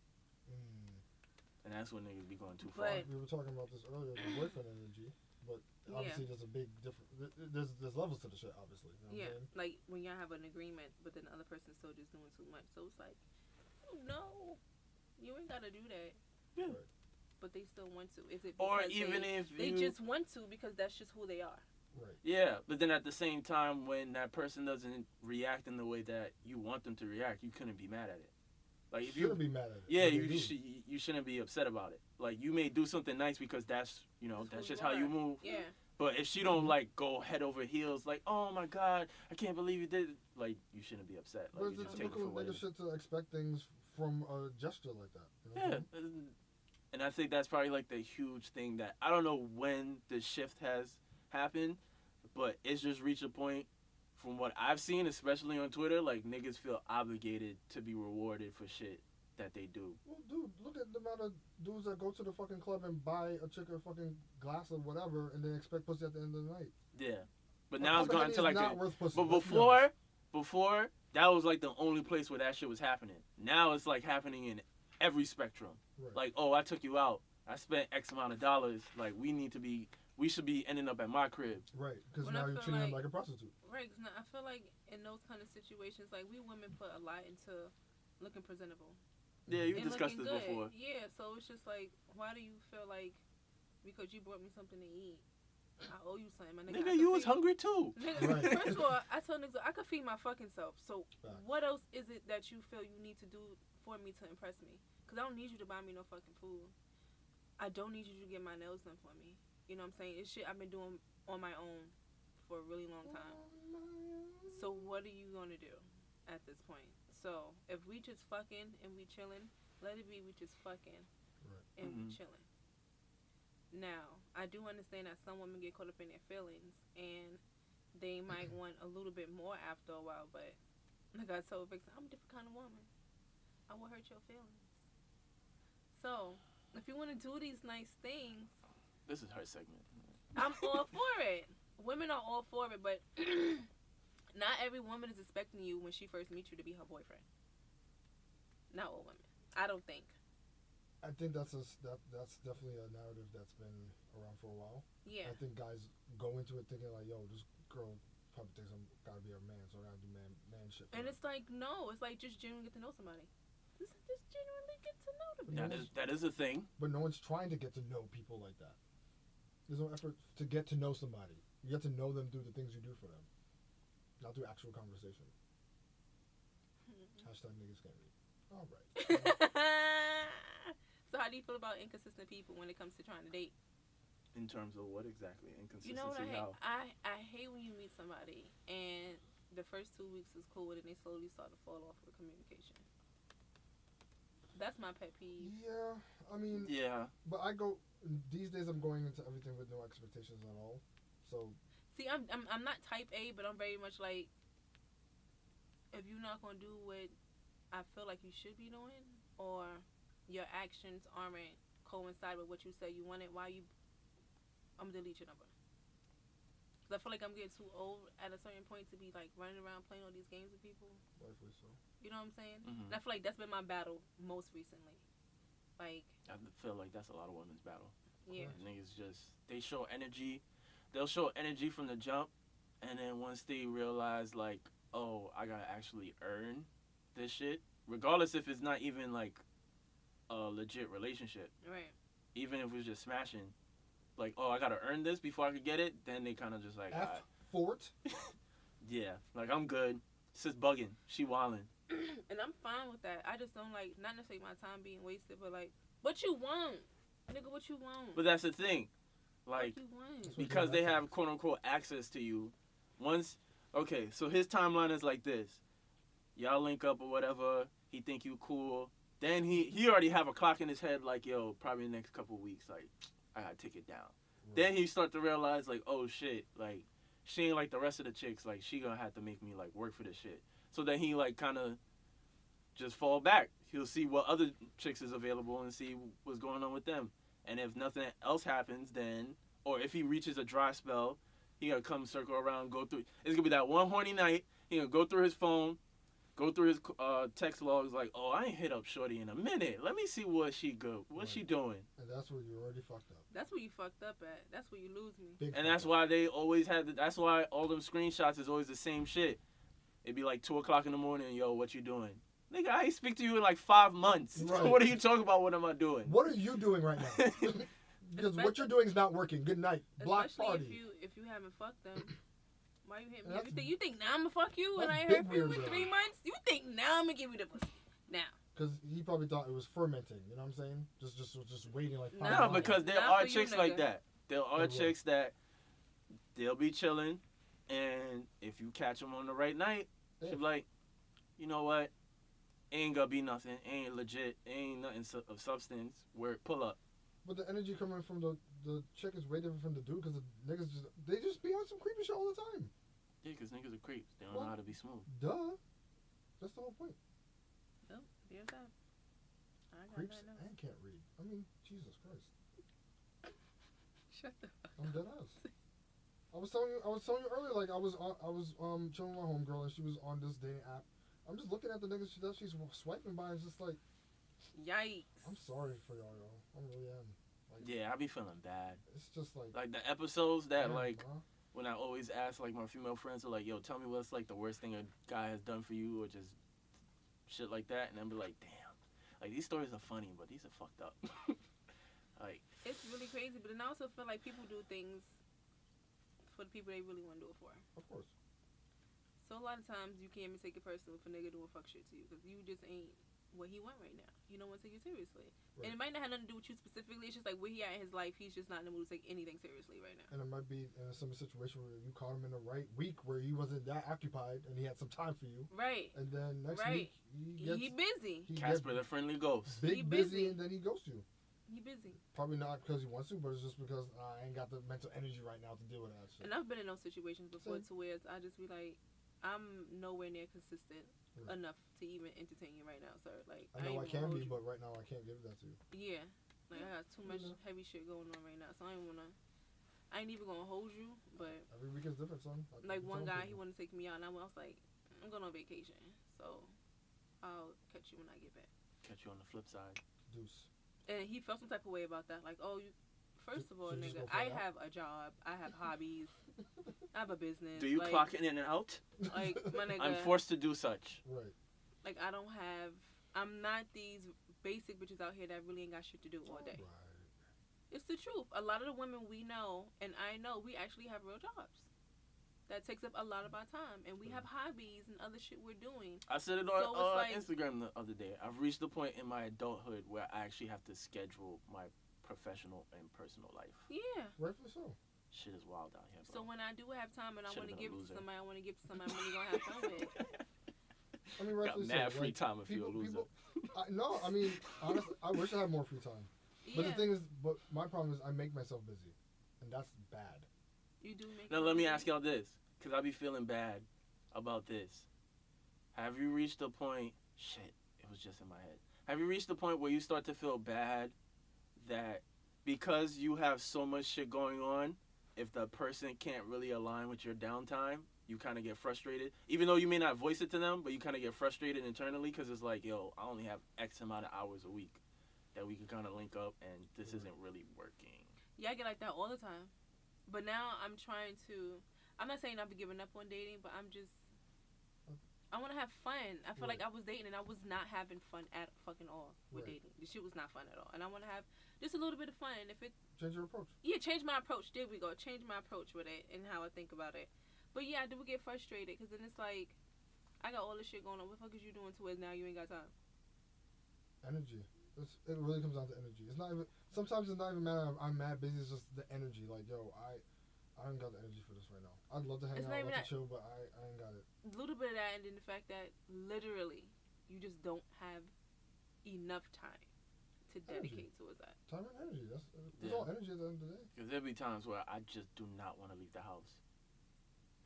And that's when niggas be going too far. But- We were talking about this earlier, the boyfriend energy, but obviously there's a big difference. There's levels to the shit, obviously. You know what I'm saying? Like when y'all have an agreement, but then the other person's still just doing too much. So it's like, no, you ain't gotta do that. Yeah. Right. But they still want to. Is it Or because even if they you just want to because that's just who they are? Right. Yeah, but then at the same time, when that person doesn't react in the way that you want them to react, you couldn't be mad at it. Like, if Shouldn't be mad at it. yeah, But they do. you shouldn't be upset about it. Like, you may do something nice because that's That's just who how you you are. move. Yeah. But if she don't like go head over heels, like, oh my god, I can't believe you did it, like, you shouldn't be upset. Like, But you it's just take it for typical what it nigga is. shit to expect things from a gesture like that. You know what I'm Yeah, saying? and I think that's probably like the huge thing that I don't know when the shift has happened, but it's just reached a point from what I've seen, especially on Twitter, like niggas feel obligated to be rewarded for shit that they do. Well, dude, look at the amount of dudes that go to the fucking club and buy a chick a fucking glass of whatever and then expect pussy at the end of the night. Yeah, but now it's gotten to like not worth pussy. but let's be honest. before that was like the only place where that shit was happening. Now it's like happening in every spectrum. Right. Like, oh, I took you out. I spent X amount of dollars. Like, we should be ending up at my crib. Right, because When now I you're feel treating them like- like a prostitute. Right. 'Cause I feel like in those kind of situations, like we women put a lot into looking presentable. Yeah, you and discussed looking this good. before. Yeah. So it's just like, why do you feel like because you brought me something to eat, I owe you something? My nigga, I Nigga, could you was feed- hungry too. Nigga, Right. First of all, I told niggas I could feed my fucking self. So Facts. what else is it that you feel you need to do for me to impress me? Because I don't need you to buy me no fucking food. I don't need you to get my nails done for me. You know what I'm saying? It's shit I've been doing on my own for a really long time. So what are you gonna do at this point? So if we just fucking and we chilling, let it be we just fucking Right. and we Mhm. chilling. Now, I do understand that some women get caught up in their feelings and they might want a little bit more after a while, but like I told Vixon, I'm a different kind of woman. I will hurt your feelings. So, if you want to do these nice things, This is her segment. I'm all for it. Women are all for it, but not every woman is expecting you when she first meets you to be her boyfriend. Not all women. I don't think. I think that's definitely a narrative that's been around for a while. Yeah. I think guys go into it thinking like, yo, this girl probably thinks I'm gotta be her man, so I gotta do man shit. And it's like, no, it's like just genuinely get to know somebody. Just genuinely get to know them. That is a thing. But no one's trying to get to know people like that. There's no effort to get to know somebody. You get to know them through the things you do for them, not through actual conversation. Hashtag niggas can't read. All right. So how do you feel about inconsistent people when it comes to trying to date? In terms of what exactly? Inconsistency? You know what I hate? How? I hate when you meet somebody and the first 2 weeks is cool and they slowly start to fall off with communication. That's my pet peeve. Yeah, I mean. Yeah. But these days I'm going into everything with no expectations at all. So. See, I'm not type A, but I'm very much like, if you're not gonna do what I feel like you should be doing, or your actions aren't coincide with what you say you wanted, I'm gonna delete your number. Cause I feel like I'm getting too old at a certain point to be like running around playing all these games with people. Rightfully so. You know what I'm saying? Mm-hmm. And I feel like that's been my battle most recently. Like, I feel like that's a lot of women's battle. Yeah. Niggas they show energy. They'll show energy from the jump, and then once they realize like, oh, I gotta actually earn this shit, regardless if it's not even like a legit relationship. Right. Even if it's just smashing, like, oh, I gotta earn this before I could get it, then they kind of just like, Fort. Yeah, like I'm good. Sis bugging, she wildin'. And I'm fine with that. I just don't like, not necessarily my time being wasted, but like, what you want, nigga, what you want. But that's the thing, like, what you want? because they have quote unquote access to you. Okay, so his timeline is like this. Y'all link up or whatever. He think you cool. Then he already have a clock in his head like, yo, probably the next couple of weeks, like, I gotta take it down. Right. Then he start to realize like, oh shit, like, she ain't like the rest of the chicks. Like, she gonna have to make me like work for this shit. So then he like kind of just fall back. He'll see what other chicks is available and see what's going on with them. And if nothing else happens, then, or if he reaches a dry spell, he gonna come circle around, go through. It's gonna be that one horny night. He gonna go through his phone, go through his text logs, like, oh, I ain't hit up shorty in a minute. Let me see what she she doing. And that's where you already fucked up. That's where you fucked up at. That's where you lose me. And that's why they always that's why all them screenshots is always the same shit. It'd be like 2:00 in the morning, yo, what you doing? Nigga, I ain't speak to you in like 5 months. Right. What are you talking about? What am I doing? What are you doing right now? Because what you're doing is not working. Good night. Block party. If you haven't fucked them, why you hitting me? You think now I'm gonna fuck you and I ain't heard from you in 3 months? You think now I'm gonna give you the pussy? Now. Because he probably thought it was fermenting. You know what I'm saying? Just waiting like 5 months. No, because there are chicks like that. There are chicks that they'll be chilling, and if you catch them on the right night, she'll be like, you know what? Ain't gonna be nothing. Ain't legit. Ain't nothing of substance. Pull up. But the energy coming from the chick is way different from the dude, because the niggas they just be on some creepy shit all the time. Yeah, because niggas are creeps. They don't know how to be smooth. Duh. That's the whole point. Nope. There's that. Creeps and can't read. I mean, Jesus Christ. Shut the fuck up. I'm dead ass. I was telling you earlier, like I was chilling with my homegirl and she was on this dating app. I'm just looking at the niggas that she's swiping by and it's just like, yikes. I'm sorry for y'all. I really am. Like, yeah, I be feeling bad. It's just like the episodes that when I always ask like my female friends are like, yo, tell me what's like the worst thing a guy has done for you or just shit like that, and I'll be like, damn, like these stories are funny, but these are fucked up. Like, it's really crazy, but then I also feel like people do things for the people they really want to do it for. Of course. So a lot of times you can't even take it personal if a nigga doing fuck shit to you, because you just ain't what he want right now. You don't want to take it seriously. Right. And it might not have nothing to do with you specifically. It's just like where he at in his life, he's just not in the mood to take anything seriously right now. And it might be in some situation where you caught him in the right week where he wasn't that occupied and he had some time for you. Right. And then next week he busy. Casper the friendly ghost. Big busy, and then he ghosts you. He busy. Probably not because he wants to, but it's just because I ain't got the mental energy right now to deal with that shit. And I've been in those situations before to where I just be like, I'm nowhere near consistent enough to even entertain you right now, sir. Like, I know I can be, but right now I can't give that to you. Yeah. Like, I got too much heavy shit going on right now, so I ain't even gonna hold you, but every week is different, son. Like one guy, he wanted to take me out, and I was like, I'm going on vacation, so I'll catch you when I get back. Catch you on the flip side. Deuce. And he felt some type of way about that. Like, oh, you. First of all, So you just nigga, go flat I out? have a job. I have hobbies. I have a business. Do you like, clock in and out? Like, my nigga. I'm forced to do such. Right. Like, I don't have. I'm not these basic bitches out here that really ain't got shit to do all day. Right. It's the truth. A lot of the women we know, and I know, we actually have real jobs. That takes up a lot of our time. And we have hobbies and other shit we're doing. I said it So on it's like- Instagram the other day. I've reached the point in my adulthood where I actually have to schedule my professional and personal life. Yeah. Rightfully so. Shit is wild down here, So bro. when I do have time and I want Should've to been a give it to loser. somebody, I want to give it to somebody I'm really going to have fun with. I mean, Got rightfully so. mad free Like, time if you're a loser. No, I mean, honestly, I wish I had more free time. But Yeah. the thing is, but my problem is I make myself busy, and that's bad. You do make Now let me ask y'all this, because I be feeling bad about this. Have you reached a point, shit, it was just in my head. Have you reached the point where you start to feel bad that because you have so much shit going on, if the person can't really align with your downtime, you kind of get frustrated? Even though you may not voice it to them, but you kind of get frustrated internally because it's like, yo, I only have X amount of hours a week that we can kind of link up, and this isn't really working. Yeah, I get like that all the time. But now I'm trying to. I'm not saying I've given up on dating, but I'm just. I want to have fun. I feel like I was dating and I was not having fun at fucking all with dating. The shit was not fun at all. And I want to have just a little bit of fun. If it. Change your approach. Yeah, change my approach. There we go. Change my approach with it and how I think about it. But yeah, I do get frustrated because then it's like, I got all this shit going on. What the fuck is you doing to it now? You ain't got time. Energy. It really comes down to energy. It's not even. Sometimes it's not even matter. I'm mad busy. It's just the energy. Like, yo, I ain't got the energy for this right now. I'd love to hang It's out, not even love to that- chill, but I ain't got it. A little bit of that, and then the fact that literally you just don't have enough time to dedicate towards that. Time and energy. It's Yeah. all energy at the end of the day. Because there'll be times where I just do not want to leave the house.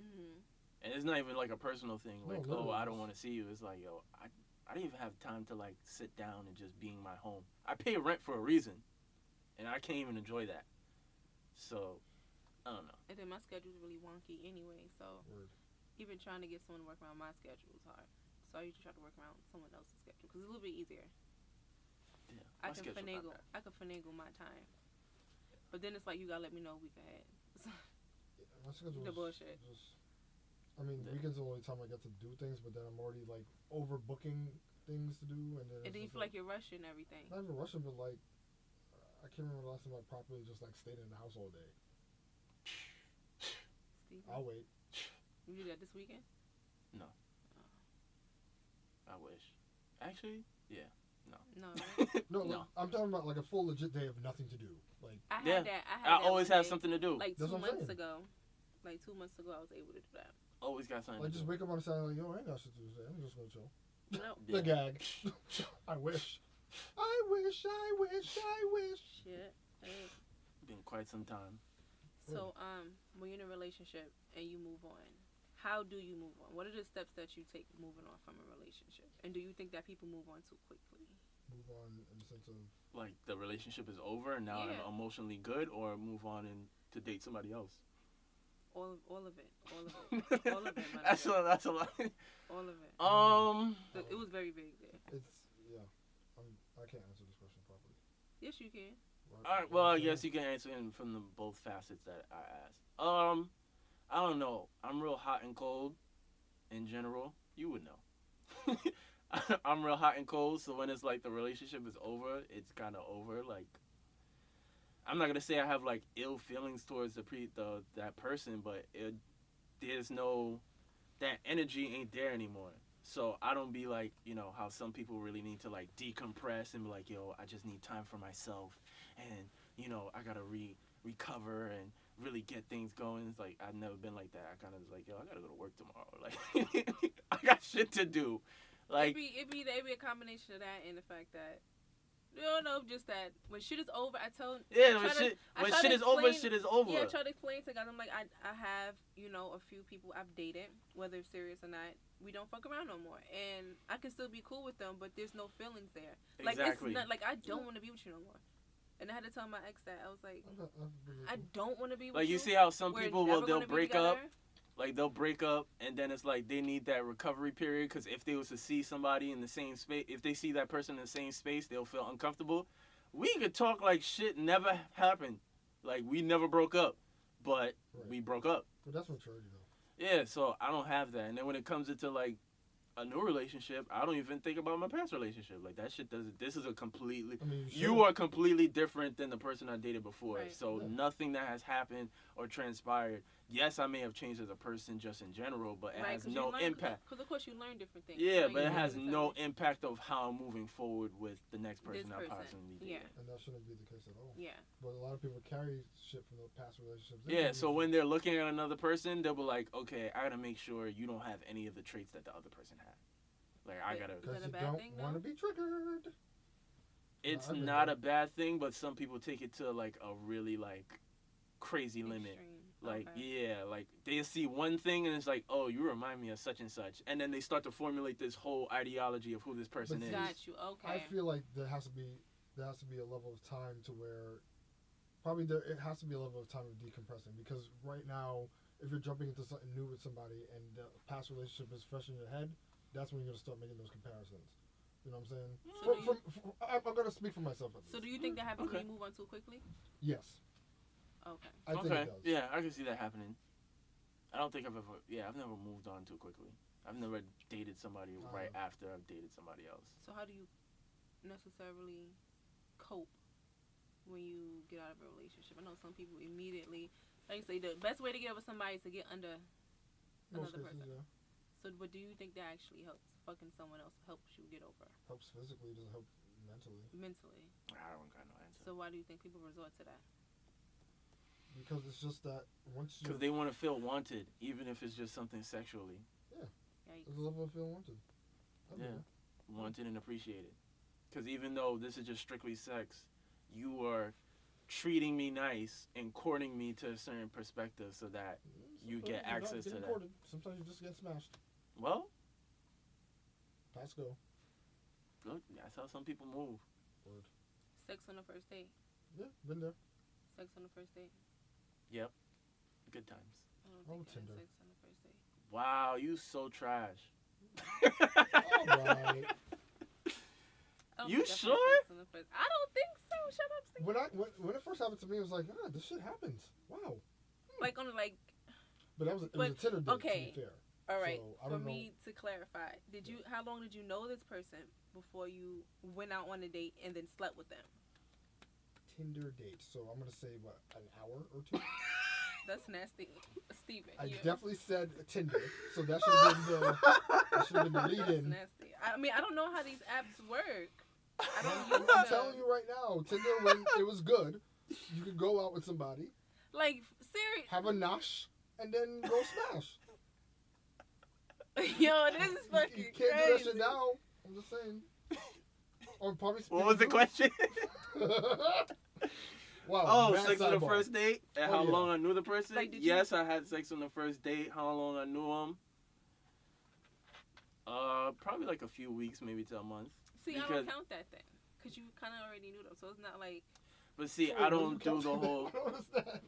Mm-hmm. And it's not even like a personal thing, No, like, literally. oh, I don't want to see you. It's like, yo, I didn't even have time to, like, sit down and just be in my home. I pay rent for a reason, and I can't even enjoy that. So, I don't know. And then my schedule's really wonky anyway, so Word. even trying to get someone to work around my schedule is hard. So I usually try to work around someone else's schedule because it's a little bit easier. Yeah, I my can schedule's not finagle. bad. I can finagle my time. But then it's like you gotta let me know a week ahead. Yeah, my schedule The is bullshit. just. I mean, Yeah. weekends are the only time I get to do things, but then I'm already like overbooking things to do, and then. And then you feel like you're rushing everything. Not even rushing, but like, I can't remember the last time I properly just like stayed in the house all day. Steve, I'll wait. you do that this weekend? I wish. Actually, yeah. No, right? No, No. like, I'm talking about like a full legit day of nothing to do. Like, I had Yeah. that. I had I that always one have day. something to do. Like That's 2 what I'm months saying. ago. Like 2 months ago, I was able to do that. Always got something like to just do. wake up on a Saturday like, yo, I ain't got shit to do today. I'm just gonna chill. No. Yeah. The gag. I wish. I wish. I wish. I wish. Shit. Hey. Been quite some time. So, when you're in a relationship and you move on, how do you move on? What are the steps that you take moving on from a relationship? And do you think that people move on too quickly? Move on in the sense of. Like, the relationship is over and now Yeah. I'm emotionally good, or move on and to date somebody else? All of it. All of it. All of it, my That's nigga. that's a lot. All of it. It was very big there. It's yeah. I can't answer this question properly. Yes, you can. All right. Well, I guess you can answer it from the both facets that I asked. I don't know. I'm real hot and cold, in general. You would know. I'm real hot and cold, so when it's like the relationship is over, it's kind of over. Like, I'm not gonna say I have like ill feelings towards that person, but there's no, that energy ain't there anymore. So I don't be like, you know, how some people really need to like decompress and be like, yo, I just need time for myself, and you know, I gotta recover and really get things going. It's like I've never been like that. I kind of was like, yo, I gotta go to work tomorrow. Like, I got shit to do. Like, it'd be a combination of that and the fact that just that when shit is over, when shit is over, shit is over. Yeah, I try to explain to guys. I'm like, I have a few people I've dated, whether it's serious or not. We don't fuck around no more, and I can still be cool with them, but there's no feelings there. Like Exactly. it's not like I don't want to be with you no more. And I had to tell my ex that I was like, I don't want to be with Like, you. you see how some We're people never they'll gonna be break up. together. Like, they'll break up, and then it's like they need that recovery period, because if they was to see somebody in the same space, if they see that person in the same space, they'll feel uncomfortable. we could talk like shit never happened. Like, we never broke up, but we broke up. But that's maturity, though. Yeah, so I don't have that. And then when it comes into, like, a new relationship, I don't even think about my past relationship. Like, that shit doesn't. This is a completely. I mean, you are completely different than the person I dated before. Right. So nothing that has happened or transpired. Yes, I may have changed as a person just in general, but it has no impact. Because of course you learn different things. Yeah, but it has no impact of how I'm moving forward with the next person I possibly date. Yeah. And that shouldn't be the case at all. Yeah. But a lot of people carry shit from the past relationships. Yeah, so when they're looking at another person, they'll be like, okay, I gotta make sure you don't have any of the traits that the other person had. Like, I gotta. Because you don't want to be triggered. It's not a bad thing, but some people take it to like a really like crazy limit. Like, yeah, like they see one thing and it's like, oh, you remind me of such and such, and then they start to formulate this whole ideology of who this person is. Got you. Okay. I feel like there has to be a level of time to where it has to be a level of time of decompressing, because right now, if you're jumping into something new with somebody and the past relationship is fresh in your head, that's when you're gonna start making those comparisons. You know what I'm saying? So I'm gonna speak for myself. So do you think that happens when you move on too quickly? Yes. Okay. I think it does. Yeah, I can see that happening. I don't think I've never moved on too quickly. I've never dated somebody right after I've dated somebody else. So how do you necessarily cope when you get out of a relationship? I know some people immediately, like you say, the best way to get over somebody is to get under another person. Yeah. So what do you think that actually helps? Fucking someone else helps you get over? Helps physically, doesn't help mentally. Mentally. I don't got no answer. So why do you think people resort to that? Because it's just that once you... Because they want to feel wanted, even if it's just something sexually. Yeah. There's a level of feeling wanted. Wanted and appreciated. Because even though this is just strictly sex, you are treating me nice and courting me to a certain perspective so that you get access to that. Courted. Sometimes you just get smashed. Well, let's go. Look, that's how some people move. Word. Sex on the first date. Yeah, been there. Sex on the first date. Yep. Good times. I don't think I had sex on the first date. Wow, you so trash. Alright. You sure? I don't think so. Shut up, Steve. When it first happened to me, it was like, this shit happens. Wow. Like on like. But it was a Tinder date. Okay. To be fair. All right. So, For me to clarify, how long did you know this person before you went out on a date and then slept with them? Tinder date. So I'm gonna say what, an hour or two. That's nasty, Steven. I definitely said Tinder, so that should have been the lead-in. That's nasty. I mean, I don't know how these apps work. I'm telling you right now, Tinder, when it was good, you could go out with somebody, like serious, have a nosh, and then go smash. Yo, this is fucking You can't crazy. do that shit now. I'm just saying. Or probably. What was the question? Wow. Sex on the first date and how long I knew the person. Like, yes, I had sex on the first date. How long I knew him? Probably like a few weeks, maybe to a month. See, I don't count that then, cause you kind of already knew them, so it's not like. But see, I don't do the whole. I don't understand.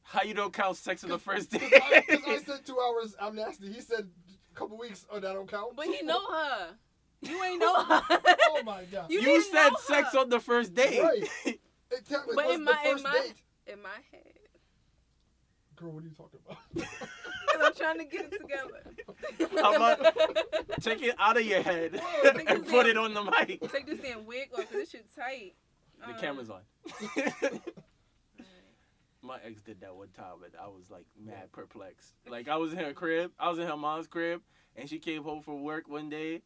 How you don't count sex on the first date? Because I said 2 hours, I'm nasty. He said a couple weeks, that don't count. But he know her. You ain't know her. Oh my god. You said sex on the first date. Right. It technically was the first date. In my head. Girl, what are you talking about? Because I'm trying to get it together. How about take it out of your head and put it on the mic? Take this damn wig off because this shit tight. The camera's on. My ex did that one time and I was like mad perplexed. Like I was in her crib, I was in her mom's crib, and she came home from work one day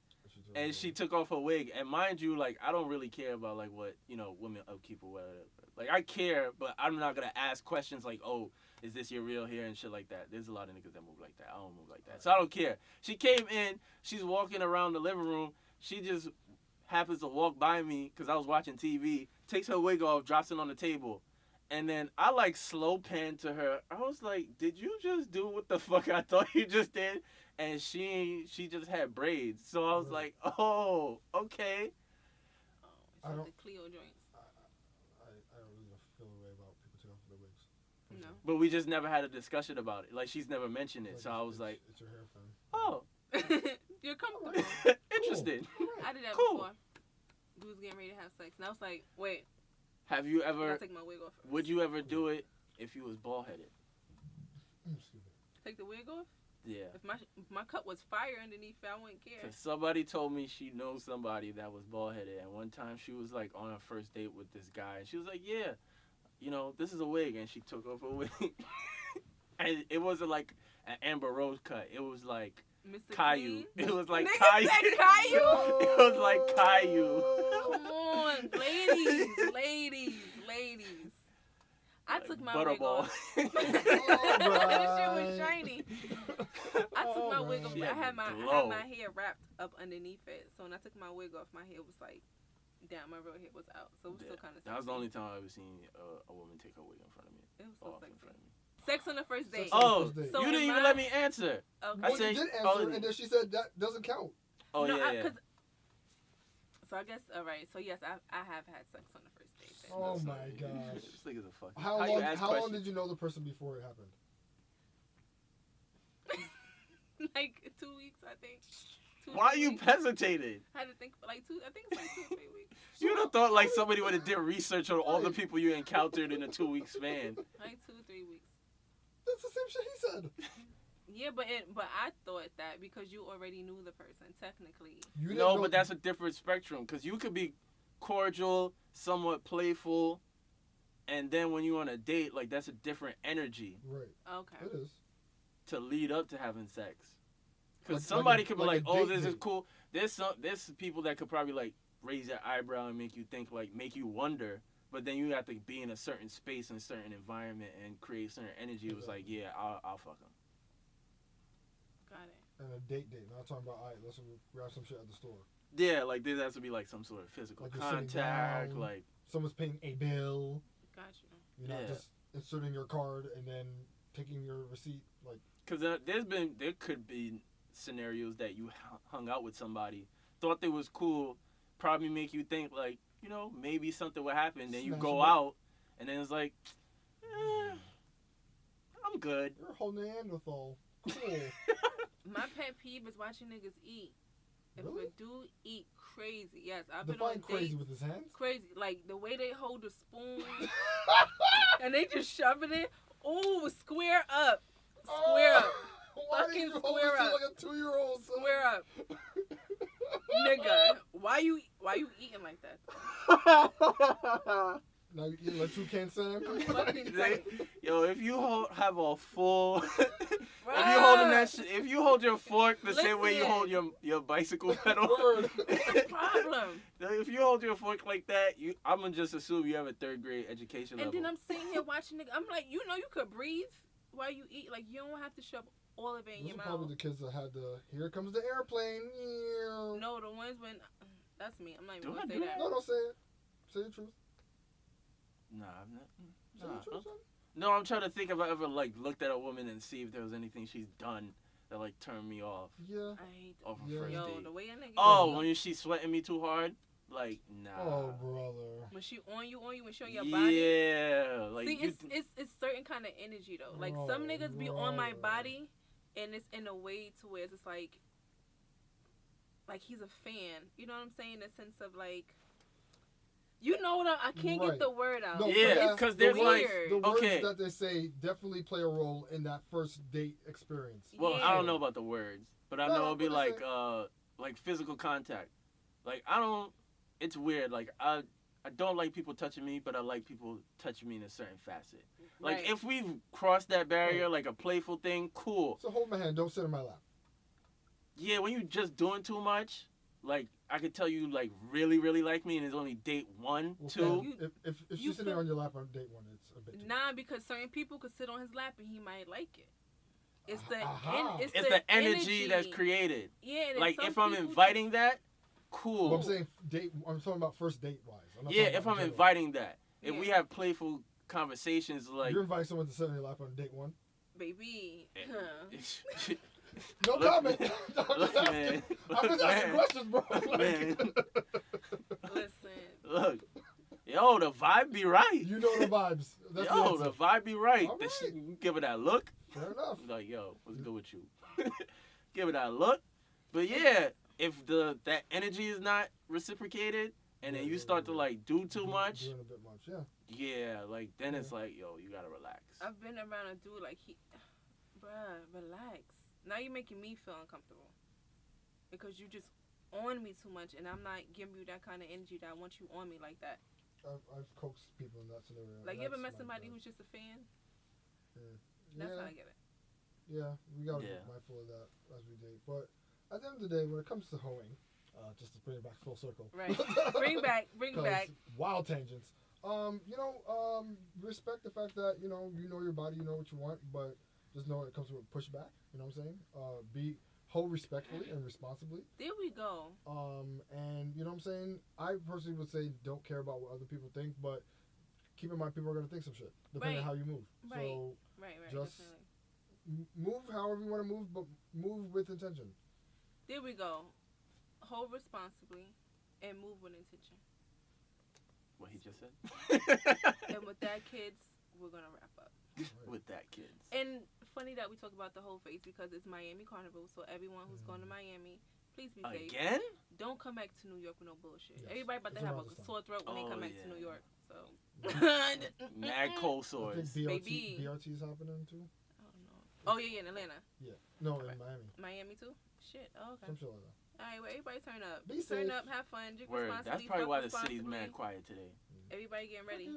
and she took off her wig. And mind you, like I don't really care about like what, women upkeep or whatever. Like I care, but I'm not gonna ask questions like, oh, is this your real hair and shit like that. There's a lot of niggas that move like that. I don't move like that. So I don't care. She came in, she's walking around the living room, she just happens to walk by me because I was watching TV, takes her wig off, drops it on the table. And then I like slow pan to her. I was like, did you just do what the fuck I thought you just did? And she just had braids. So I was like, oh, okay. Oh, it's like the Cleo joints. I don't really feel a way about people taking off their wigs. No. But we just never had a discussion about it. Like she's never mentioned it. So I was like, it's your hair, fam. oh. You're comfortable. Interesting. I did that Cool. before. We was getting ready to have sex. And I was like, wait, Have you I ever? gotta take my wig off first. Would you ever do it if you was bald headed? Take the wig off? Yeah. If my cut was fire underneath it, I wouldn't care. Cause somebody told me she knows somebody that was bald headed, and one time she was like on a first date with this guy, and she was like, "Yeah, you know, this is a wig," and she took off her wig, and it wasn't like an Amber Rose cut. It was like Mr. Caillou. Clean? It was like Nigga Caillou. said Caillou? It was like Caillou. Come on, ladies. I Like took my wig Butterball. off. That shit was shiny. I took my wig off. She I had had the my glow. hair wrapped up underneath it. So when I took my wig off, my hair was like down. My real hair was out. So it was still kind of sexy. That was the only time I ever seen a woman take her wig in front of me. It was so Off in sexy. front of me. Sex on the first date. Sex on the Oh, first date. So you didn't in even my- let me answer. Okay. I Well, said- you did oh, answer, and then she said that doesn't count. Oh no, yeah. So I guess, all right. So yes, I have had sex on the first date. Then. Oh That's my like- gosh. This nigga's a fucking. How you long? ask How long questions? did you know the person before it happened? Like 2 weeks, I think. 2 Why 3 you weeks. hesitated? I had to think for like two. I think it's like 2 or 3 weeks. You'd have thought like somebody would have did research on all the people you encountered in a 2-week span. Like 2 or 3 weeks. That's the same shit he said. Yeah, but I thought that because you already knew the person technically. You didn't No, know- but that's a different spectrum because you could be cordial, somewhat playful, and then when you're on a date, like that's a different energy right. Okay. It is. to lead up to having sex. Because Like somebody a- could be like like, a "Oh, date this is date. cool." There's people that could probably like raise their eyebrow and make you think, like make you wonder. But then you have to be in a certain space and a certain environment and create certain energy. It was like, yeah, I'll fuck him. Got it. And a date. Not talking about, all right, let's grab some shit at the store. Yeah, like there has to be like some sort of physical Like you're sitting contact, down. like Someone's paying a bill. Got you. You're not Yeah. just inserting your card and then taking your receipt. Like, because there could be scenarios that you hung out with somebody, thought they was cool, probably make you think like, you know, maybe something would happen. Then you Smash go it. out, and then it's like, I'm good. you're a whole Neanderthal. Cool. My pet peeve is watching niggas eat. If Really? a dude eat crazy, yes, I've been on Define crazy dates. with his hands. Crazy, like the way they hold the spoon and they just shoving it. Ooh, square up, square up, Why Fucking did you hold square it to up. like a 2-year-old? Son? square up, nigga. Why you eating like that? Now you eating like Toucan Sam? Fucking They- Yo, if you have a full, if Bruh. you holding that shit, if you hold your fork the same way you Listen. hold your bicycle pedal, Word. Problem. if you hold your fork like that, I'm gonna just assume you have a 3rd grade education And level. then I'm sitting here watching nigga. I'm like, you know, you could breathe while you eat. Like you don't have to shove all of it in Those your are mouth. probably the kids that had the, here comes the airplane. No, the ones when that's me. I'm not even Do I gonna say do that. No, don't say it. Say the truth. Nah, I'm not. Say Nah, the truth, son. No, I'm trying to think if I ever like looked at a woman and see if there was anything she's done that like turned me off Yeah. I hate that. off a Yeah. first Yo, date. the way a nigga. Oh, Yeah. when she's sweating me too hard, like nah. Oh, brother. When she on you, when showing your body. Yeah, like See, you. it's certain kind of energy though. Like Oh, some niggas be on my brother. body, and it's in a way to where it's just like he's a fan. You know what I'm saying? In the sense of like, you know what? I can't Right. get the word out. No, Yeah, but 'cause the there's words- like- the words okay. that they say definitely play a role in that first date experience. Well, Yeah. I don't know about the words, but I No, know it'll be but like listen. like physical contact. Like I don't. It's weird. Like I don't like people touching me, but I like people touching me in a certain facet. Like Right. if we've crossed that barrier, like a playful thing, cool. So hold my hand. Don't sit in my lap. Yeah, when you just doing too much, like I could tell you like really, really like me, and it's only date 1, Well, 2. fam, if you she's sitting feel- on your lap on date 1, it's a bit. too Nah, because certain people could sit on his lap and he might like it. It's the Aha. it's It's the energy that's created. Yeah, and Like some if I'm people inviting that, cool. Well, I'm saying date. I'm talking about first date wise. I'm not Yeah, talking if about I'm in general. inviting that, if we Yeah. have playful conversations, like You're inviting someone to sit on your lap on date 1. baby. Eh. Huh. No Look, comment. I'm look, just asking, man. I'm just asking Man. questions, bro. Like, Man. Listen, look, yo, the vibe be right. you know the vibes. That's Yo, the the answer. vibe be right. All That right. shit, give it that look. Fair enough. Like, yo, what's good with you? Give it that look. But yeah, if that energy is not reciprocated, and then you start to like do too much. Doing a bit much, yeah. Yeah, like then it's like, yo, you gotta relax. I've been around a dude like bruh, relax. Now you're making me feel uncomfortable because you just on me too much, and I'm not giving you that kind of energy that I want you on me like that. I've coaxed people in that scenario. Like, you ever met somebody who's just a fan? That's how I get it. Yeah, we gotta be mindful of that as we date. But at the end of the day, when it comes to hoeing, just to bring it back full circle. Right. bring back. Wild tangents. Respect the fact that, you know your body, you know what you want, but just know it comes with pushback. You know what I'm saying? Hoe respectfully and responsibly. There we go. And you know what I'm saying? I personally would say don't care about what other people think, but keep in mind people are going to think some shit, depending on how you move. Right. So right. Just definitely. Move however you want to move, but move with intention. There we go. Hold responsibly and move with intention. What he just said. And with that, kids, we're going to wrap up. With that, kids. And funny that we talk about the whole face because it's Miami Carnival, so everyone who's going to Miami, please be safe. Again? Don't come back to New York with no bullshit. Yes. Everybody about to have a sore throat when they come back to New York. So mad cold sores. I think BRT is happening too. I don't know. Oh yeah, in Atlanta. Yeah. No, in Miami. Miami too? Shit. Oh, okay. Some shit like that. Alright, well, everybody turn up. Be turn safe. up, have fun, drink Word. responsibly. That's probably why the responsibly. city's mad quiet today. Everybody getting ready.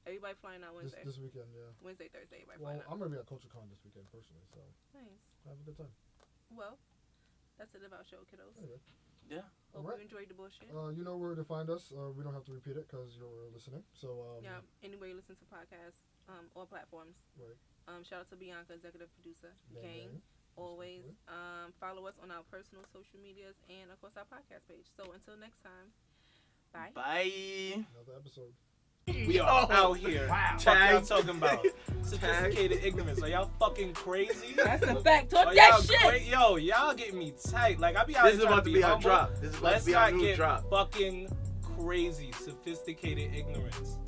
Everybody flying out Wednesday. This weekend, yeah. Wednesday, Thursday, everybody Well, flying out. I'm gonna be at CultureCon this weekend personally, so Nice. have a good time. Well, that's it about show, kiddos. Anyway. Yeah. Hope Alright. you enjoyed the bullshit. You know where to find us. We don't have to repeat it because you're listening. So Yeah. Anyway, listen to podcasts, all platforms. Right. Shout out to Bianca, executive producer. Gang. Always. Follow us on our personal social medias and of course our podcast page. So until next time, bye. Bye. Another episode. We are out here. Wow. What y'all talking about? Sophisticated ignorance. Are y'all fucking crazy? That's a fact. Talk Are that y'all shit. Yo, y'all getting me tight. Like, I be out This here is trying about to be our humble. drop. This is about Let's to be our not new get drop. fucking crazy. Sophisticated ignorance.